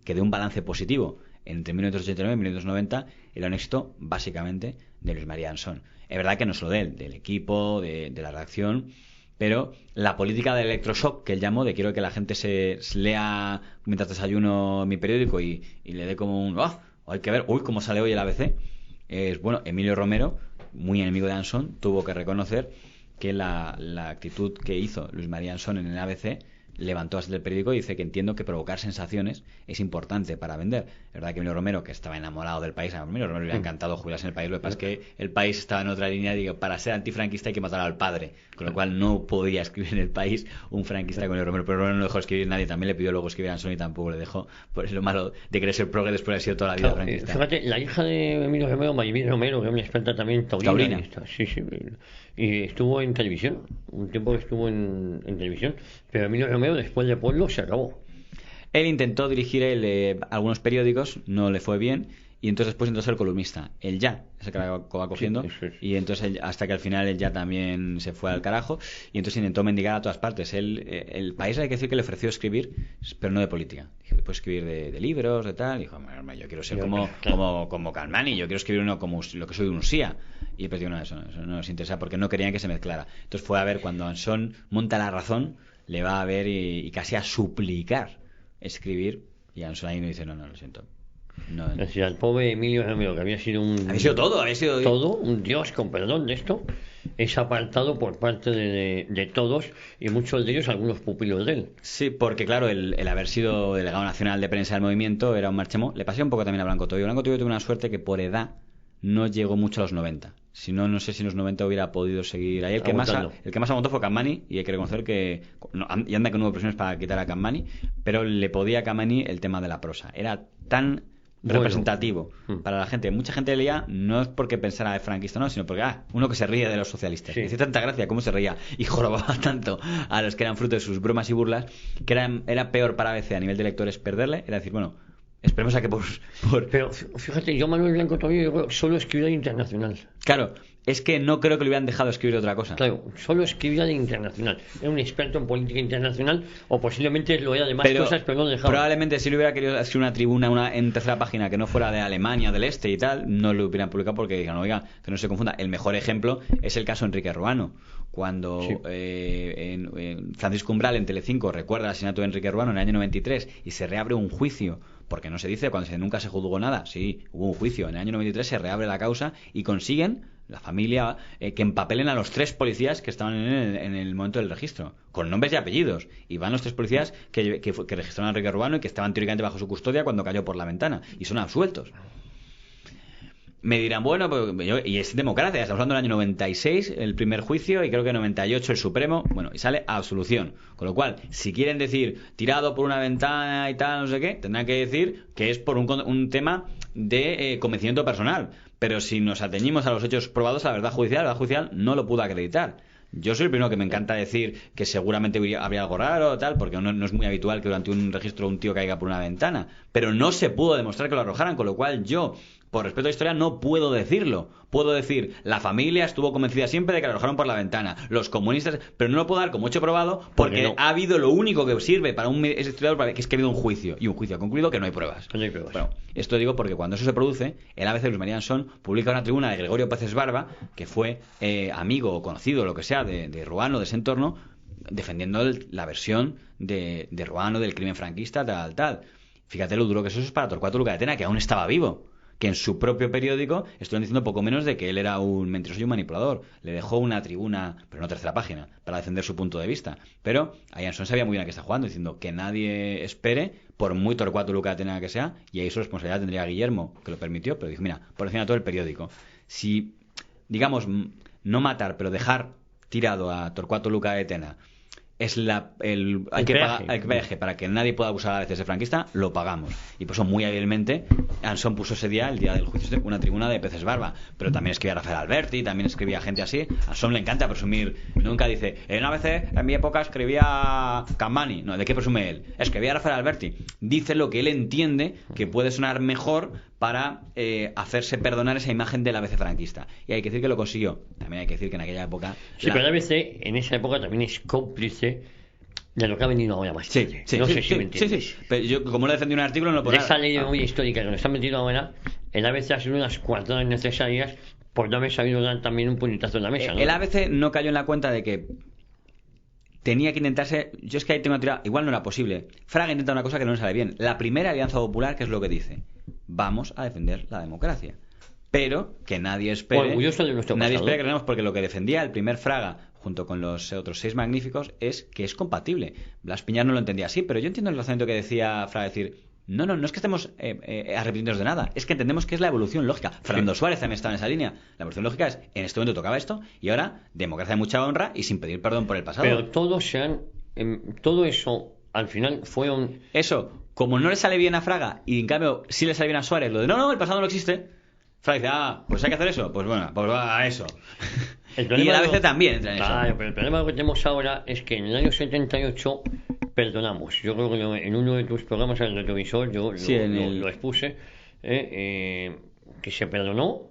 que de un balance positivo entre 1989 y 1990, era un éxito básicamente de Luis María Ansón. Es verdad que no solo de él, del equipo, de la redacción, pero la política del electroshock que él llamó, de quiero que la gente se lea mientras desayuno mi periódico y le dé como un hay que ver, cómo sale hoy el ABC, es bueno. Emilio Romero, muy enemigo de Ansón, tuvo que reconocer que la actitud que hizo Luis María Ansón en el ABC levantó hasta el periódico y dice que entiendo que provocar sensaciones es importante para vender. Es verdad que Emilio Romero, que estaba enamorado del país, a Emilio Romero le hubiera encantado jubilarse en el país, lo que pasa es que el país estaba en otra línea, digo, para ser antifranquista hay que matar al padre, con lo cual no podía escribir en el país un franquista con Emilio Romero, pero Romero no dejó escribir nadie, también le pidió luego escribir a Ansón y tampoco le dejó, por eso es lo malo de querer ser progre después de haber sido toda la vida franquista. Fíjate, la hija de Emilio Romero, Mayimir Romero, que es una experta también taurina. Sí, y estuvo en televisión, un tiempo que estuvo en televisión, pero Emilio Romero después de Pueblo se acabó. Él intentó dirigir algunos periódicos, no le fue bien, y entonces después intentó ser columnista. Él ya se acabó cogiendo, sí. Y entonces hasta que al final él ya también se fue al carajo, y entonces intentó mendigar a todas partes. El país, hay que decir que le ofreció escribir, pero no de política. Dijo, puedes escribir de libros, de tal. Dijo, yo quiero ser como Calmani, yo quiero escribir uno como lo que soy un Usía. Y pues digo, no, eso no nos interesa, porque no querían que se mezclara. Entonces fue a ver cuando Ansón monta La Razón, le va a ver y casi a suplicar escribir, y Ansón ahí no dice, no, lo siento. No. Es decir, el pobre Emilio Romero, que había sido un dios, con perdón de esto, es apartado por parte de todos, y muchos de ellos algunos pupilos de él. Sí, porque claro, el haber sido delegado nacional de prensa del movimiento era un marchemo. Le pasé un poco también a Blanco Tobio. Blanco Tobio tuvo una suerte que por edad no llegó mucho a los 90. Si no, no sé si en los 90 hubiera podido seguir ahí. El que más aguantó fue Capmany, y hay que reconocer que y anda que no hubo presiones para quitar a Capmany, pero le podía a Capmany el tema de la prosa. Era tan representativo para la gente. Mucha gente leía, no es porque pensara de franquista, no, sino porque uno que se ríe de los socialistas. Sí. Hacía tanta gracia cómo se reía y jorobaba tanto a los que eran fruto de sus bromas y burlas, que era peor para ABC a nivel de lectores perderle. Era decir, bueno, esperemos a que Pero fíjate, yo Manuel Blanco Tobio solo escribía de internacional. Claro, es que no creo que le hubieran dejado escribir otra cosa. Claro, solo escribía de internacional. Era un experto en política internacional, o posiblemente lo era de más cosas, pero no dejaba. Probablemente si le hubiera querido escribir una tribuna en tercera página que no fuera de Alemania, del Este y tal, no lo hubieran publicado porque digan, oiga, que no se confunda. El mejor ejemplo es el caso Enrique Ruano. Cuando Francisco Umbral en Telecinco recuerda el asesinato de Enrique Ruano en el año 93 y se reabre un juicio, porque no se dice cuando nunca se juzgó nada, sí, hubo un juicio, en el año 93 se reabre la causa y consiguen la familia que empapelen a los 3 policías que estaban en el momento del registro, con nombres y apellidos, y van los 3 policías que registraron a Enrique Ruano y que estaban teóricamente bajo su custodia cuando cayó por la ventana, y son absueltos. Me dirán, bueno, y es democracia, estamos hablando del año 96, el primer juicio, y creo que en 98 el Supremo, bueno, y sale absolución. Con lo cual, si quieren decir tirado por una ventana y tal, no sé qué, tendrán que decir que es por un tema de convencimiento personal. Pero si nos atañimos a los hechos probados, la verdad judicial no lo pudo acreditar. Yo soy el primero que me encanta decir que seguramente habría algo raro o tal, porque no es muy habitual que durante un registro un tío caiga por una ventana. Pero no se pudo demostrar que lo arrojaran, con lo cual yo, por respeto a la historia, no puedo decirlo. Puedo decir, la familia estuvo convencida siempre de que lo arrojaron por la ventana, los comunistas, pero no lo puedo dar como hecho probado porque no. Ha habido lo único que sirve para un historiador, que es que ha habido un juicio, y un juicio ha concluido que no hay pruebas. Bueno, esto digo porque cuando eso se produce, el ABC de Luis María Ansón publica una tribuna de Gregorio Peces Barba, que fue amigo o conocido, lo que sea, de Ruano, de ese entorno, defendiendo la versión de Ruano del crimen franquista, tal. Fíjate lo duro que eso es para Torcuato Luca de Tena, que aún estaba vivo, que en su propio periódico estuvieron diciendo poco menos de que él era un mentiroso y un manipulador. Le dejó una tribuna, pero no tercera página, para defender su punto de vista. Pero ahí Ansón sabía muy bien a qué está jugando, diciendo que nadie espere, por muy Torcuato Luca de Tena que sea, y ahí su responsabilidad tendría a Guillermo, que lo permitió, pero dijo, mira, por encima de todo el periódico, si, digamos, no matar, pero dejar tirado a Torcuato Luca de Tena, es El peaje. para que nadie pueda acusar a veces de franquista, lo pagamos. Y por eso muy hábilmente Anson puso ese día, el día del juicio, una tribuna de peces barba. Pero también escribía Rafael Alberti, también escribía gente así. A Anson le encanta presumir, nunca dice, en ABC en mi época escribía Campani. No, ¿de qué presume él? Escribía Rafael Alberti. Dice lo que él entiende que puede sonar mejor para hacerse perdonar esa imagen del ABC franquista. Y hay que decir que lo consiguió. También hay que decir que en aquella época... Sí, pero el ABC en esa época también es cómplice de lo que ha venido ahora más Sí, tarde. sí, no sí, sé si sí, me entiendes. sí. Pero yo, como lo defendí en un artículo, no por De nada. esa ley muy histórica que nos han metido ahora, el ABC ha sido unas cuartadas necesarias por no haber sabido dar también un puñetazo en la mesa, ¿no? El ABC no cayó en la cuenta de que tenía que intentarse... Yo es que ahí tengo una teoría, igual no era posible. Fraga intenta una cosa que no le sale bien. La primera Alianza Popular, ¿qué es lo que dice? Vamos a defender la democracia. Pero que nadie espere... Orgulloso de nuestro nadie pasado. espere que ganemos, porque lo que defendía el primer Fraga, junto con los otros 6 magníficos, es que es compatible. Blas Piñar no lo entendía así, pero yo entiendo el razonamiento que decía Fraga, decir... No es que estemos arrepentidos de nada, es que entendemos que es la evolución lógica. Fernando Suárez también estaba en esa línea. La evolución lógica es, en este momento tocaba esto, y ahora, democracia de mucha honra y sin pedir perdón por el pasado. Pero todo eso, al final, fueron... Eso, como no le sale bien a Fraga, y en cambio sí le sale bien a Suárez, lo de no, el pasado no existe. Fraga dice, pues hay que hacer eso. Pues bueno, pues va a eso. Y el ABC también entra en eso. Claro, pero el problema que tenemos ahora es que en el año 78 perdonamos. Yo creo que en uno de tus programas, en el retrovisor, yo lo expuse, que se perdonó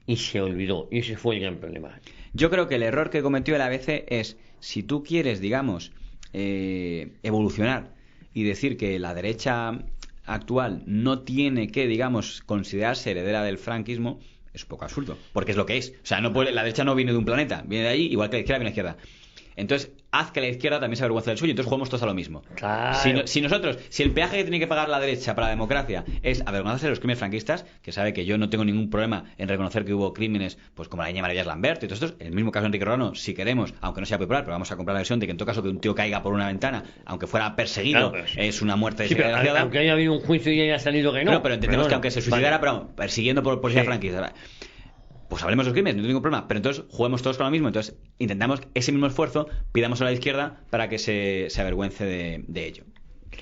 y se olvidó. Y ese fue el gran problema. Yo creo que el error que cometió el ABC es, si tú quieres, digamos, evolucionar y decir que la derecha actual no tiene que, digamos, considerarse heredera del franquismo, es un poco absurdo, porque es lo que es. O sea, la derecha no viene de un planeta, viene de allí, igual que la izquierda viene de la izquierda. Entonces, haz que la izquierda también se avergüence del suyo, entonces jugamos todos a lo mismo. Claro. Si el peaje que tiene que pagar la derecha para la democracia es avergonzarse de los crímenes franquistas, que sabe que yo no tengo ningún problema en reconocer que hubo crímenes, pues como la niña María Lambert y todo esto, en el mismo caso de Enrique Rolano, si queremos, aunque no sea popular, pero vamos a comprar la versión de que en todo caso que un tío caiga por una ventana, aunque fuera perseguido, claro, es una muerte desgraciada. Aunque haya habido un juicio y haya salido que no. Pero entendemos que aunque se suicidara, pero persiguiendo por ser franquista, pues hablemos de los crímenes, no tengo ningún problema, pero entonces juguemos todos con lo mismo, entonces intentamos ese mismo esfuerzo, pidamos a la izquierda para que se avergüence de ello.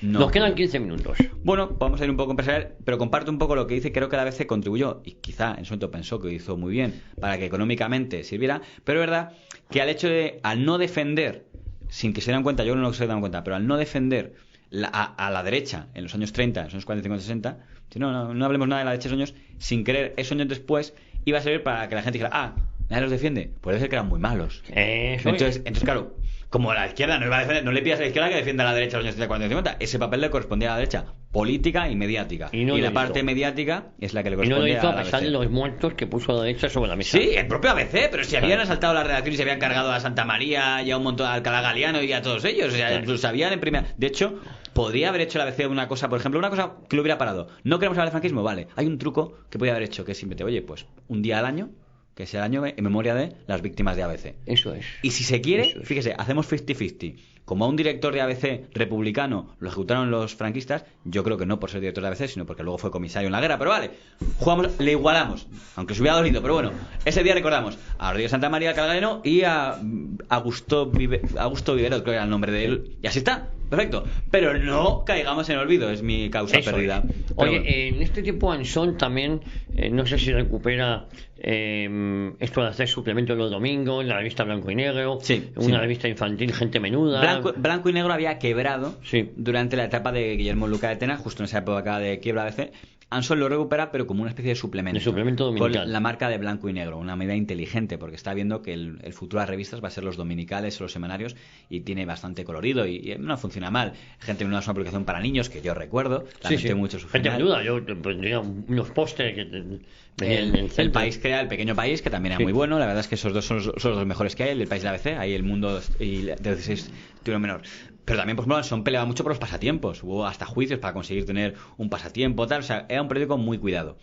Nos quedan 15 minutos. Bueno, vamos a ir un poco empresarial, pero comparto un poco lo que dice. Creo que la ABC contribuyó, y quizá en su momento pensó que hizo muy bien, para que económicamente sirviera, pero es verdad que al no defender, sin que se den cuenta, yo no se dan cuenta, pero al no defender a la derecha en los años 30, en los años 40, 50, 60, si no hablemos nada de la derecha de esos años, sin querer, esos años después iba a servir para que la gente dijera, nadie los defiende, pues debe ser que eran muy malos. Entonces, claro, como la izquierda no iba a defender, no le pidas a la izquierda que defienda a la derecha de los años 30, 40, 50. Ese papel le correspondía a la derecha, política y mediática. Y la parte mediática es la que le corresponde a la ABC. Y no lo hizo a pesar de los muertos que puso a la derecha sobre la mesa. Sí, el propio ABC, pero si habían asaltado la redacción y se habían cargado a Santa María y a un montón de Alcalá Galiano y a todos ellos. O sea, lo sabían en primera. De hecho, podría haber hecho la ABC una cosa, por ejemplo, una cosa que lo hubiera parado. No queremos hablar de franquismo, vale. Hay un truco que podría haber hecho, que es simplemente, oye, pues un día al año, que sea el año en memoria de las víctimas de ABC. Eso es. Y si se quiere, fíjese, hacemos 50-50. Como a un director de ABC republicano lo ejecutaron los franquistas, yo creo que no por ser director de ABC, sino porque luego fue comisario en la guerra, pero vale, le igualamos, aunque se hubiera dolido, pero bueno, ese día recordamos a Rodríguez Santamaría, Alcalá Galiano y a Augusto Viveros, creo que era el nombre de él, y así está, perfecto, pero no caigamos en olvido, es mi causa perdida. Oye, bueno, en este tiempo Anson también, no sé si recupera esto de hacer suplementos los domingos, la revista Blanco y Negro, una revista infantil, Gente Menuda. Blanco y Negro había quebrado durante la etapa de Guillermo Luca de Tena, justo en esa época de quiebra ABC. Anson lo recupera, pero como una especie de suplemento. De suplemento dominical. Con la marca de Blanco y Negro, una medida inteligente, porque está viendo que el futuro de las revistas va a ser los dominicales o los semanarios, y tiene bastante colorido, y no funciona mal. Gente Menuda es una publicación para niños, que yo recuerdo, lamenté mucho su final. Gente Menuda, yo pondría unos pósteres que... El País crea El Pequeño País, que también era muy bueno. La verdad es que esos dos son los mejores que hay. El País y la ABC, ahí El Mundo y de 16 tuvieron menor. Pero también, por ejemplo, Anson peleaba mucho por los pasatiempos. Hubo hasta juicios para conseguir tener un pasatiempo, tal. O sea, era un periódico muy cuidado.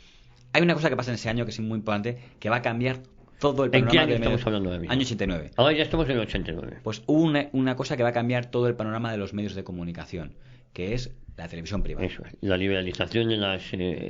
Hay una cosa que pasa en ese año que es muy importante, que va a cambiar todo el panorama. ¿En qué año estamos hablando de mí? Año 89. Ahora ya estamos en el 89. Pues hubo una cosa que va a cambiar todo el panorama de los medios de comunicación, que es la televisión privada. Eso, la liberalización de las...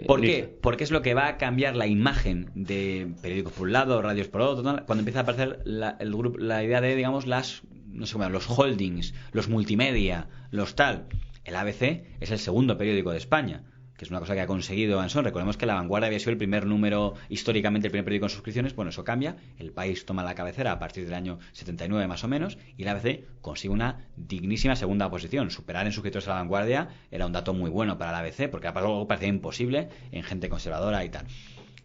¿Por qué? Porque es lo que va a cambiar la imagen de periódicos por un lado, radios por otro, cuando empieza a aparecer la idea de, digamos, las no sé cómo, los holdings, los multimedia, los tal. El ABC es el segundo periódico de España, que es una cosa que ha conseguido Anson. Recordemos que La Vanguardia había sido el primer número, históricamente el primer periódico en suscripciones. Bueno, eso cambia. El País toma la cabecera a partir del año 79 más o menos, y el ABC consigue una dignísima segunda posición. Superar en suscriptores a La Vanguardia era un dato muy bueno para el ABC, porque algo parecía imposible en gente conservadora y tal.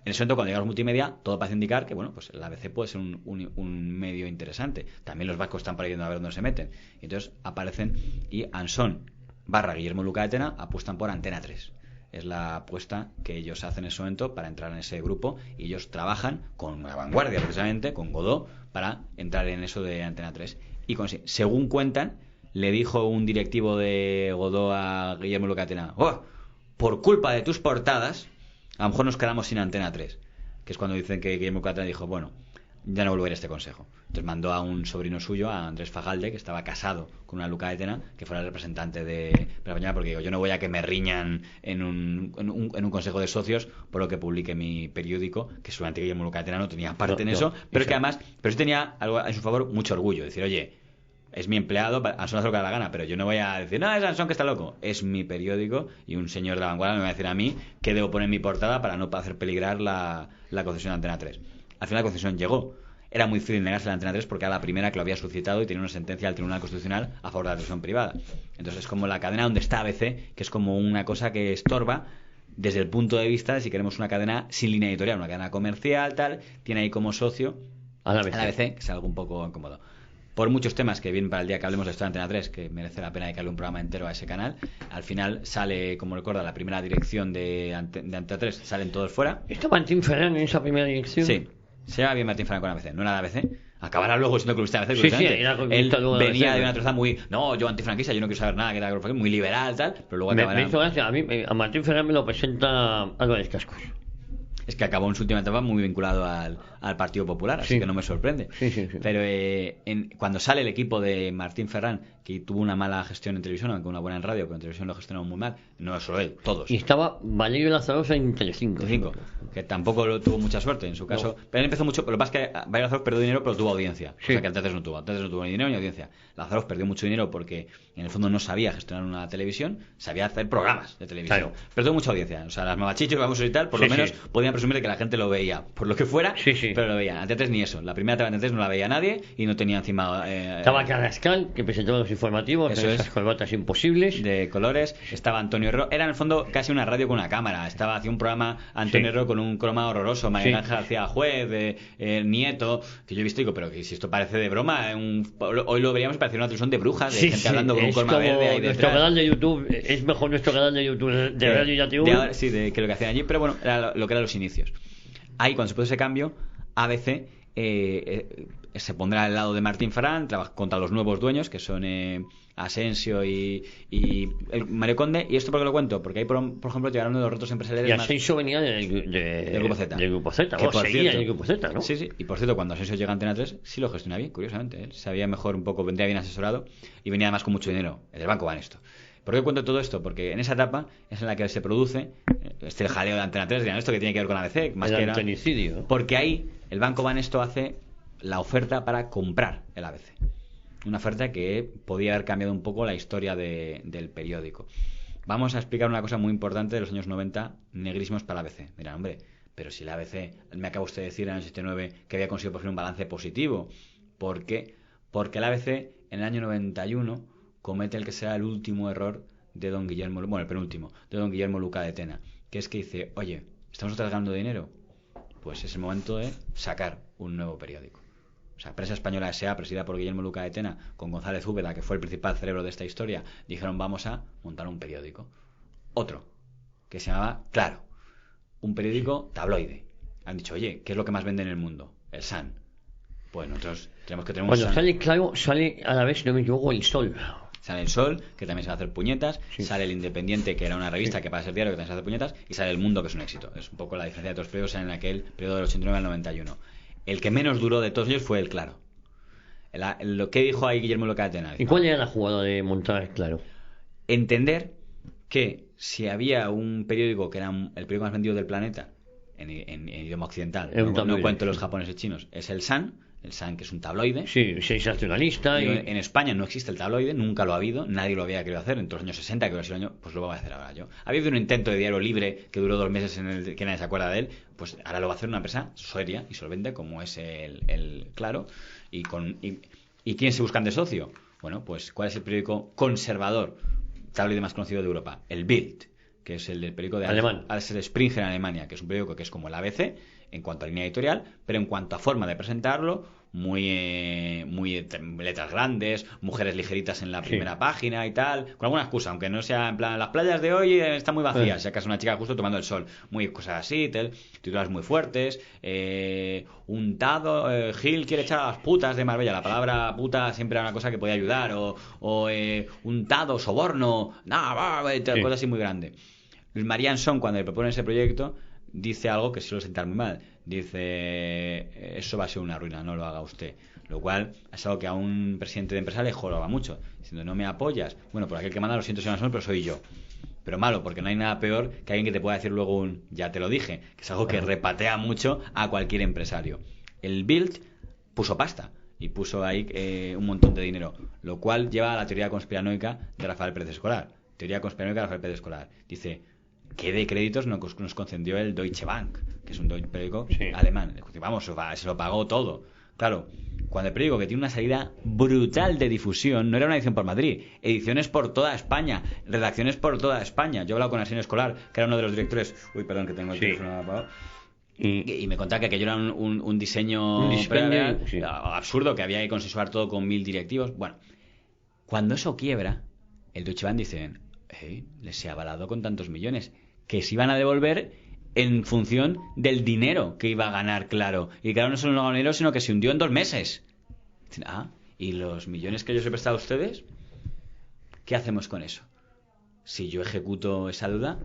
En ese momento, cuando llegamos multimedia, todo parece indicar que, bueno, pues el ABC puede ser un medio interesante. También los vascos están por ahí viendo a ver dónde se meten. Y entonces aparecen, y Anson / Guillermo Luca de Tena apuestan por Antena 3. Es la apuesta que ellos hacen en ese momento para entrar en ese grupo, y ellos trabajan con La Vanguardia, precisamente, con Godó, para entrar en eso de Antena 3. Y según cuentan, le dijo un directivo de Godó a Guillermo Luca de Tena: ¡oh! Por culpa de tus portadas, a lo mejor nos quedamos sin Antena 3. Que es cuando dicen que Guillermo Luca de Tena dijo: bueno, ya no volveré a este consejo. Entonces mandó a un sobrino suyo, a Andrés Fagalde, que estaba casado con una Luca de Tena, que fuera el representante de la mañana, porque digo, yo no voy a que me riñan en un consejo de socios por lo que publique mi periódico, que seguramente Guillermo Luca de Tena no tenía parte en eso, pero es que además, pero sí tenía algo en su favor, mucho orgullo, decir, oye, es mi empleado, Anson hace lo que da la gana, pero yo no voy a decir, no, es Anson que está loco, es mi periódico, y un señor de La Vanguardia me va a decir a mí qué debo poner en mi portada para no hacer peligrar la concesión de Antena 3. Al final la concesión llegó. Era muy difícil negarse a la Antena 3 porque era la primera que lo había suscitado y tenía una sentencia del Tribunal Constitucional a favor de la televisión privada. Entonces es como la cadena donde está ABC, que es como una cosa que estorba desde el punto de vista de si queremos una cadena sin línea editorial, una cadena comercial, tal, tiene ahí como socio a la ABC, que es algo un poco incómodo. Por muchos temas que vienen para el día que hablemos de esto de Antena 3, que merece la pena dedicarle un programa entero a ese canal, al final sale, como recuerda, la primera dirección de Antena 3, salen todos fuera. ¿Está Martín Ferrán en esa primera dirección? Sí. Se llama bien Martín Ferrán con ABC, no era de ABC. Acabará luego siendo clubista de ABC. Sí, era él venía ABC, de una traza muy, no, yo antifranquista, yo no quiero saber nada, que era muy liberal, tal, pero luego acabará... Me hizo gracia, a Martín Ferrán me lo presenta Álvarez Cascos. Es que acabó en su última etapa muy vinculado al Partido Popular, así que no me sorprende. Sí. Pero cuando sale el equipo de Martín Ferrán, que tuvo una mala gestión en televisión, aunque una buena en radio, pero en televisión lo gestionó muy mal, no solo él, todos. Y estaba Valerio Lazarosa en Telecinco. Que tampoco lo tuvo mucha suerte en su caso. No. Pero él empezó mucho, pero lo que pasa es que Valerio Lazarosa perdió dinero, pero tuvo audiencia. Sí. O sea que antes no tuvo ni dinero ni audiencia. Lazarosa perdió mucho dinero porque en el fondo no sabía gestionar una televisión, sabía hacer programas de televisión. Claro. Perdió mucha audiencia. O sea, las mamachichos, vamos y tal, por lo menos podían presumir de que la gente lo veía, por lo que fuera, pero lo veía. Antena 3 ni eso. La primera etapa de Antena 3 no la veía nadie y no tenía encima... Estaba Carrascal, que presentaba los informativos, esas corbatas imposibles. De colores. Estaba Antonio Herrero. Era en el fondo casi una radio con una cámara. Hacía un programa Antonio Herrero con un croma horroroso. María Ángel hacía juez, Nieto, que yo he visto y digo, pero que si esto parece de broma, hoy lo veríamos parecer una televisión de brujas, de gente hablando con un croma verde ahí detrás. Nuestro canal de YouTube es mejor nuestro canal de YouTube de Radio y TV. Sí, que lo que hacían allí, pero bueno, era lo que eran los inicios. Ahí, cuando se puso ese cambio, ABC se pondrá al lado de Martín Ferrán, contra los nuevos dueños, que son Asensio y Mario Conde. ¿Y esto por qué lo cuento? Porque ahí, por ejemplo, llegaron uno de los retos empresariales. Y Asensio venía del Grupo Z. Del Grupo Z, seguía en el Grupo Z, ¿no? Sí. Y por cierto, cuando Asensio llega a Antena 3, sí lo gestiona bien, curiosamente. Él sabía mejor un poco, vendría bien asesorado y venía además con mucho dinero. El Banco Banesto. ¿Por qué cuento todo esto? Porque en esa etapa es en la que se produce el jaleo de Antena 3, dirán esto que tiene que ver con ABC, más el que era, antenicidio. Porque ahí el Banco Banesto hace la oferta para comprar el ABC. Una oferta que podía haber cambiado un poco la historia del periódico. Vamos a explicar una cosa muy importante de los años 90, negrísimos para el ABC. Dirán, hombre, pero si el ABC, me acaba usted de decir en el 79 que había conseguido por fin un balance positivo. ¿Por qué? Porque el ABC en el año 91 comete el que será el último error de don Guillermo, bueno, el penúltimo, de don Guillermo Luca de Tena, que es que dice, oye, ¿estamos nosotros ganando dinero? Pues es el momento de sacar un nuevo periódico. O sea, Prensa Española S.A., presidida por Guillermo Luca de Tena, con González Úbeda, que fue el principal cerebro de esta historia, dijeron, vamos a montar un periódico. Otro, que se llamaba Claro, un periódico tabloide. Han dicho, oye, ¿qué es lo que más vende en el mundo? El Sun. Pues nosotros tenemos que tener un Cuando Sun. sale Claro, sale a la vez, si no me equivoco, El Sol. Sale El Sol, que también se va a hacer puñetas, sale El Independiente, que era una revista que para ser diario, que también se hace puñetas, y sale El Mundo, que es un éxito. Es un poco la diferencia de otros periodos en aquel periodo del 89 al 91. El que menos duró de todos ellos fue el Claro. Lo que dijo ahí Guillermo Luca de Tena. ¿Y cuál era la jugada de montar el Claro? Entender que si había un periódico que era el periódico más vendido del planeta, en idioma occidental, no cuento los japoneses chinos, es el Sun, el Sun, que es un tabloide. Sí, sensacionalista. Y en España no existe el tabloide, nunca lo ha habido, nadie lo había querido hacer en los años 60, que hubiera sido el año, pues lo voy a hacer ahora yo. Había habido un intento de diario libre que duró 2 meses en el que nadie se acuerda de él, pues ahora lo va a hacer una empresa seria y solvente como es el Claro. ¿Y quién se buscan de socio? Bueno, pues ¿cuál es el periódico conservador, tabloide más conocido de Europa? El Bild, que es el del periódico de alemán, Axel Springer en Alemania, que es un periódico que es como el ABC en cuanto a línea editorial, pero en cuanto a forma de presentarlo, muy letras grandes, mujeres ligeritas en la primera página y tal, con alguna excusa, aunque no sea en plan las playas de hoy están muy vacías, si acaso una chica justo tomando el sol, muy cosas así, titulares muy fuertes, untado, Gil quiere echar a las putas de Marbella, la palabra puta siempre era una cosa que podía ayudar, o untado, soborno, cosas así muy grandes. Luis María Anson, cuando le proponen ese proyecto, dice algo que suele sentar muy mal. Dice, eso va a ser una ruina, no lo haga usted. Lo cual es algo que a un presidente de empresa le joroba mucho. Diciendo, no me apoyas. Bueno, por aquel que manda, lo siento, señor Anson, pero soy yo. Pero malo, porque no hay nada peor que alguien que te pueda decir luego un ya te lo dije, que es algo que repatea mucho a cualquier empresario. El Bild puso pasta y puso ahí un montón de dinero, lo cual lleva a la teoría conspiranoica de Rafael Pérez Escolar. Teoría conspiranoica de Rafael Pérez Escolar. Dice, ¿qué de créditos nos concedió el Deutsche Bank? Que es un periódico alemán. Vamos, se lo pagó todo. Claro, cuando el periódico, que tiene una salida brutal de difusión, no era una edición por Madrid, ediciones por toda España, redacciones por toda España. Yo he hablado con Arsenio Escolar, que era uno de los directores. Uy, perdón, que tengo el teléfono apagado. Y me contaba que aquello era un diseño absurdo, que había que consensuar todo con 1000 directivos. Bueno, cuando eso quiebra, el Deutsche Bank dice, les he avalado con tantos millones, que se iban a devolver en función del dinero que iba a ganar Claro. Y Claro no solo no ganó dinero, sino que se hundió en 2 meses. ¿Y los millones que yo os he prestado a ustedes? ¿Qué hacemos con eso? Si yo ejecuto esa deuda,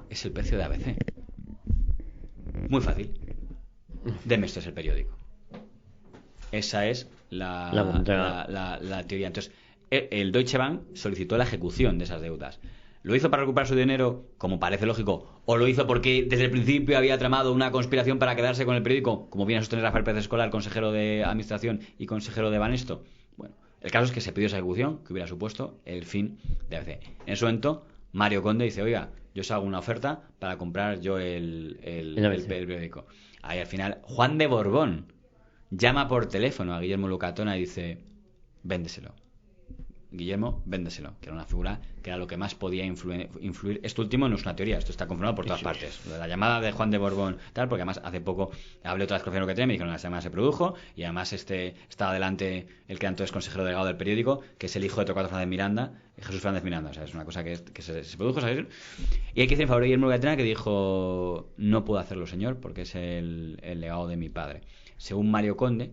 es el precio de ABC. Muy fácil. Deme esto, es el periódico. Esa es la teoría. Entonces, el Deutsche Bank solicitó la ejecución de esas deudas. ¿Lo hizo para recuperar su dinero, como parece lógico? ¿O lo hizo porque desde el principio había tramado una conspiración para quedarse con el periódico, como viene a sostener Rafael Pérez Escolar, consejero de Administración y consejero de Banesto? Bueno, el caso es que se pidió esa ejecución, que hubiera supuesto el fin de ABC. En ese momento, Mario Conde dice, oiga, yo os hago una oferta para comprar yo el periódico. Ahí al final, Juan de Borbón llama por teléfono a Guillermo Lucatona y dice, véndeselo. Guillermo, véndeselo, que era una figura que era lo que más podía influir. Esto último no es una teoría, esto está confirmado por todas partes. La llamada de Juan de Borbón, tal, porque además hace poco hablé otra vez con que tenía, me dijeron que la semana se produjo, y además estaba delante el que entonces consejero delegado del periódico, que es el hijo de Torcuato Fernández Miranda, Jesús Fernández Miranda. O sea, es una cosa que se produjo, ¿sabes? Y hay que decir en favor de Guillermo Lucatena, que dijo, no puedo hacerlo, señor, porque es el legado de mi padre. Según Mario Conde,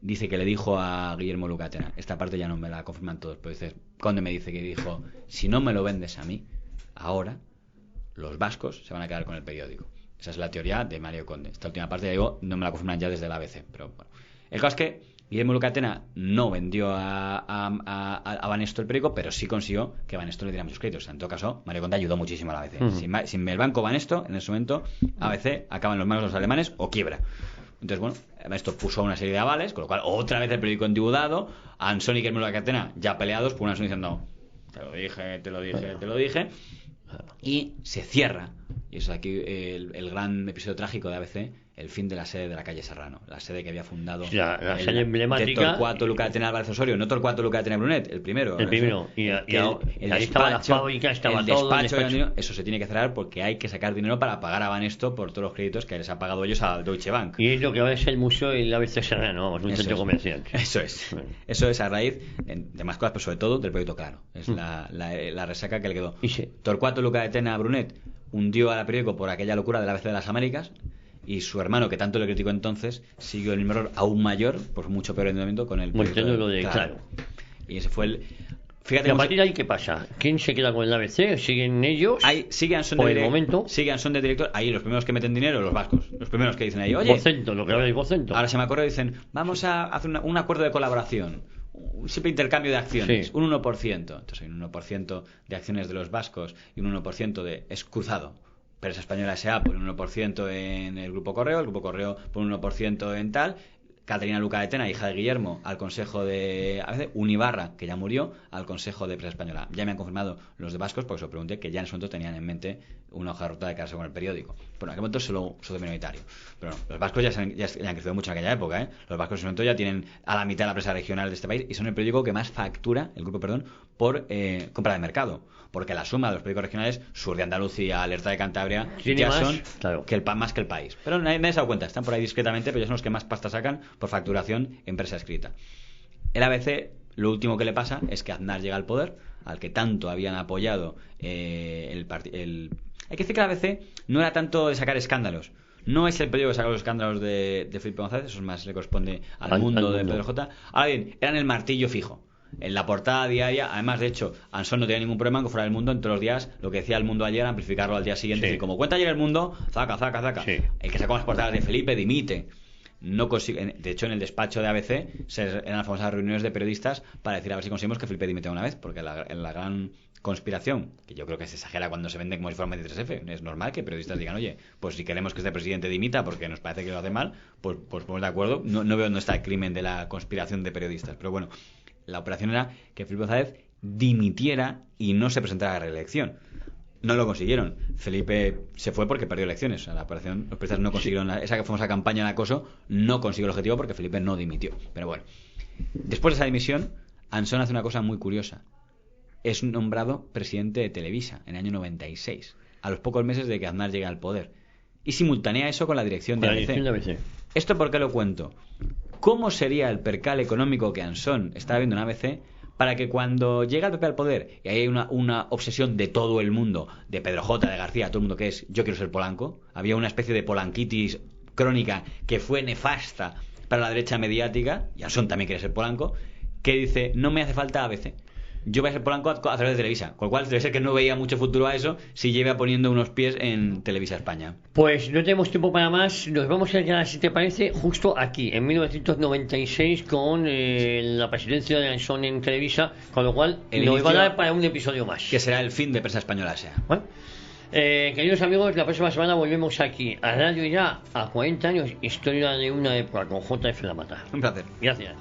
dice que le dijo a Guillermo Lucatena, esta parte ya no me la confirman todos, pero dice, Conde me dice que dijo, si no me lo vendes a mí, ahora los vascos se van a quedar con el periódico. Esa es la teoría de Mario Conde. Esta última parte, ya digo, no me la confirman ya desde el ABC, pero bueno. El caso es que Guillermo Lucatena no vendió a Banesto el periódico, pero sí consiguió que Banesto le diera muchos créditos. En todo caso, Mario Conde ayudó muchísimo a la ABC. Sin el banco Banesto, en ese momento, ABC acaba en los manos de los alemanes o quiebra. Entonces, bueno, esto puso una serie de avales, con lo cual otra vez el periódico endeudado, Anson y Guillermo Lucatena ya peleados, por una Anson diciendo, te lo dije, y se cierra. Y eso aquí el gran episodio trágico de ABC, el fin de la sede de la calle Serrano, la sede que había fundado la sede emblemática de Torcuato Lucatena Álvarez Osorio, no Torcuato Lucatena Brunet, el primero. Y ahí estaba la fábrica, estaba todo el despacho. Eso se tiene que cerrar porque hay que sacar dinero para pagar a Banesto por todos los créditos que les han pagado ellos al Deutsche Bank. Y es lo que va a ser el museo y el ABC Serrano, vamos, un centro comercial. Eso es a raíz de más cosas, pero sobre todo del proyecto Claro. Es la resaca que le quedó. Torcuato Lucatena Brunet hundió al periódico por aquella locura del ABC de las Américas, y su hermano, que tanto le criticó entonces, siguió el mismo error aún mayor, por mucho peor endeudamiento, con el proyecto lo de Claro. Y ese fue el... Fíjate, ¿y a partir de ahí qué pasa? ¿Quién se queda con el ABC? ¿Siguen ellos? Sigue Anson de director. Ahí los primeros que meten dinero, los vascos. Los primeros que dicen ahí, oye... Vocento, lo que habla de Vocento. Ahora se me acuerda y dicen, vamos a hacer un acuerdo de colaboración. Un simple intercambio de acciones. Un 1%. Entonces hay un 1% de acciones de los vascos y un 1% es cruzado. Empresa Española S.A. pone un 1% en el Grupo Correo por un 1% en tal. Caterina Luca de Tena, hija de Guillermo, al consejo de ABC, Unibarra, que ya murió, al consejo de prensa española. Ya me han confirmado los de vascos, porque se lo pregunté, que ya en su momento tenían en mente una hoja de ruta de quedarse con el periódico. Bueno, en aquel momento solo socio minoritario. Pero no, los vascos ya han crecido mucho en aquella época, ¿eh? Los vascos en su momento ya tienen a la mitad de la prensa regional de este país y son el periódico que más factura, el grupo, perdón, por compra de mercado. Porque la suma de los periódicos regionales, Sur de Andalucía, Alerta de Cantabria, ¿tiene ya más? son Claro. más que el país. Pero nadie se ha dado cuenta, están por ahí discretamente, pero ya son los que más pasta sacan por facturación en prensa escrita. El ABC, lo último que le pasa es que Aznar llega al poder, al que tanto habían apoyado Hay que decir que el ABC no era tanto de sacar escándalos. No es el periódico que saca los escándalos de Felipe González, eso más le corresponde al mundo de Pedro J. Ahora bien, eran el martillo fijo. En la portada diaria, además, de hecho, Ansón no tenía ningún problema en que fuera el Mundo en todos los días, lo que decía el Mundo ayer, amplificarlo al día siguiente. Sí. Y como cuenta ayer el Mundo, zaca. Sí. El que sacó las portadas de Felipe dimite. No consigue, de hecho, en el despacho de ABC eran las famosas reuniones de periodistas para decir a ver si conseguimos que Felipe dimita una vez, porque la gran conspiración, que yo creo que se exagera cuando se vende como si fuera un 23F, es normal que periodistas digan, oye, pues si queremos que este presidente dimita porque nos parece que lo hace mal, pues ponemos de acuerdo. No veo dónde está el crimen de la conspiración de periodistas, pero bueno, la operación era que Felipe González dimitiera y no se presentara a la reelección. No lo consiguieron. Felipe se fue porque perdió elecciones. O sea, la operación, los periodistas no consiguieron esa famosa campaña de acoso, no consiguió el objetivo porque Felipe no dimitió. Pero bueno, después de esa dimisión, Ansón hace una cosa muy curiosa. Es nombrado presidente de Televisa en el año 96, a los pocos meses de que Aznar llegue al poder. Y simultanea eso con la dirección de ABC. ¿Esto por qué lo cuento? ¿Cómo sería el percal económico que Ansón estaba viendo en ABC para que cuando llega el PP al poder y hay una obsesión de todo el mundo, de Pedro J, de García, todo el mundo, que es yo quiero ser Polanco? Había una especie de polanquitis crónica que fue nefasta para la derecha mediática, y Ansón también quiere ser Polanco, que dice, no me hace falta ABC, yo voy a ser Polanco a través de Televisa. Con lo cual debe ser que no veía mucho futuro a eso si lleva poniendo unos pies en Televisa España. Pues no tenemos tiempo para más. Nos vamos a quedar, si te parece, justo aquí, en 1996, con la presidencia de Ansón en Televisa, con lo cual nos va a dar para un episodio más. Que será el fin de Prensa Española S.A. Bueno, queridos amigos, la próxima semana volvemos aquí a Radio Ya, a 40 años, historia de una época, con JF La Mata. Un placer. Gracias.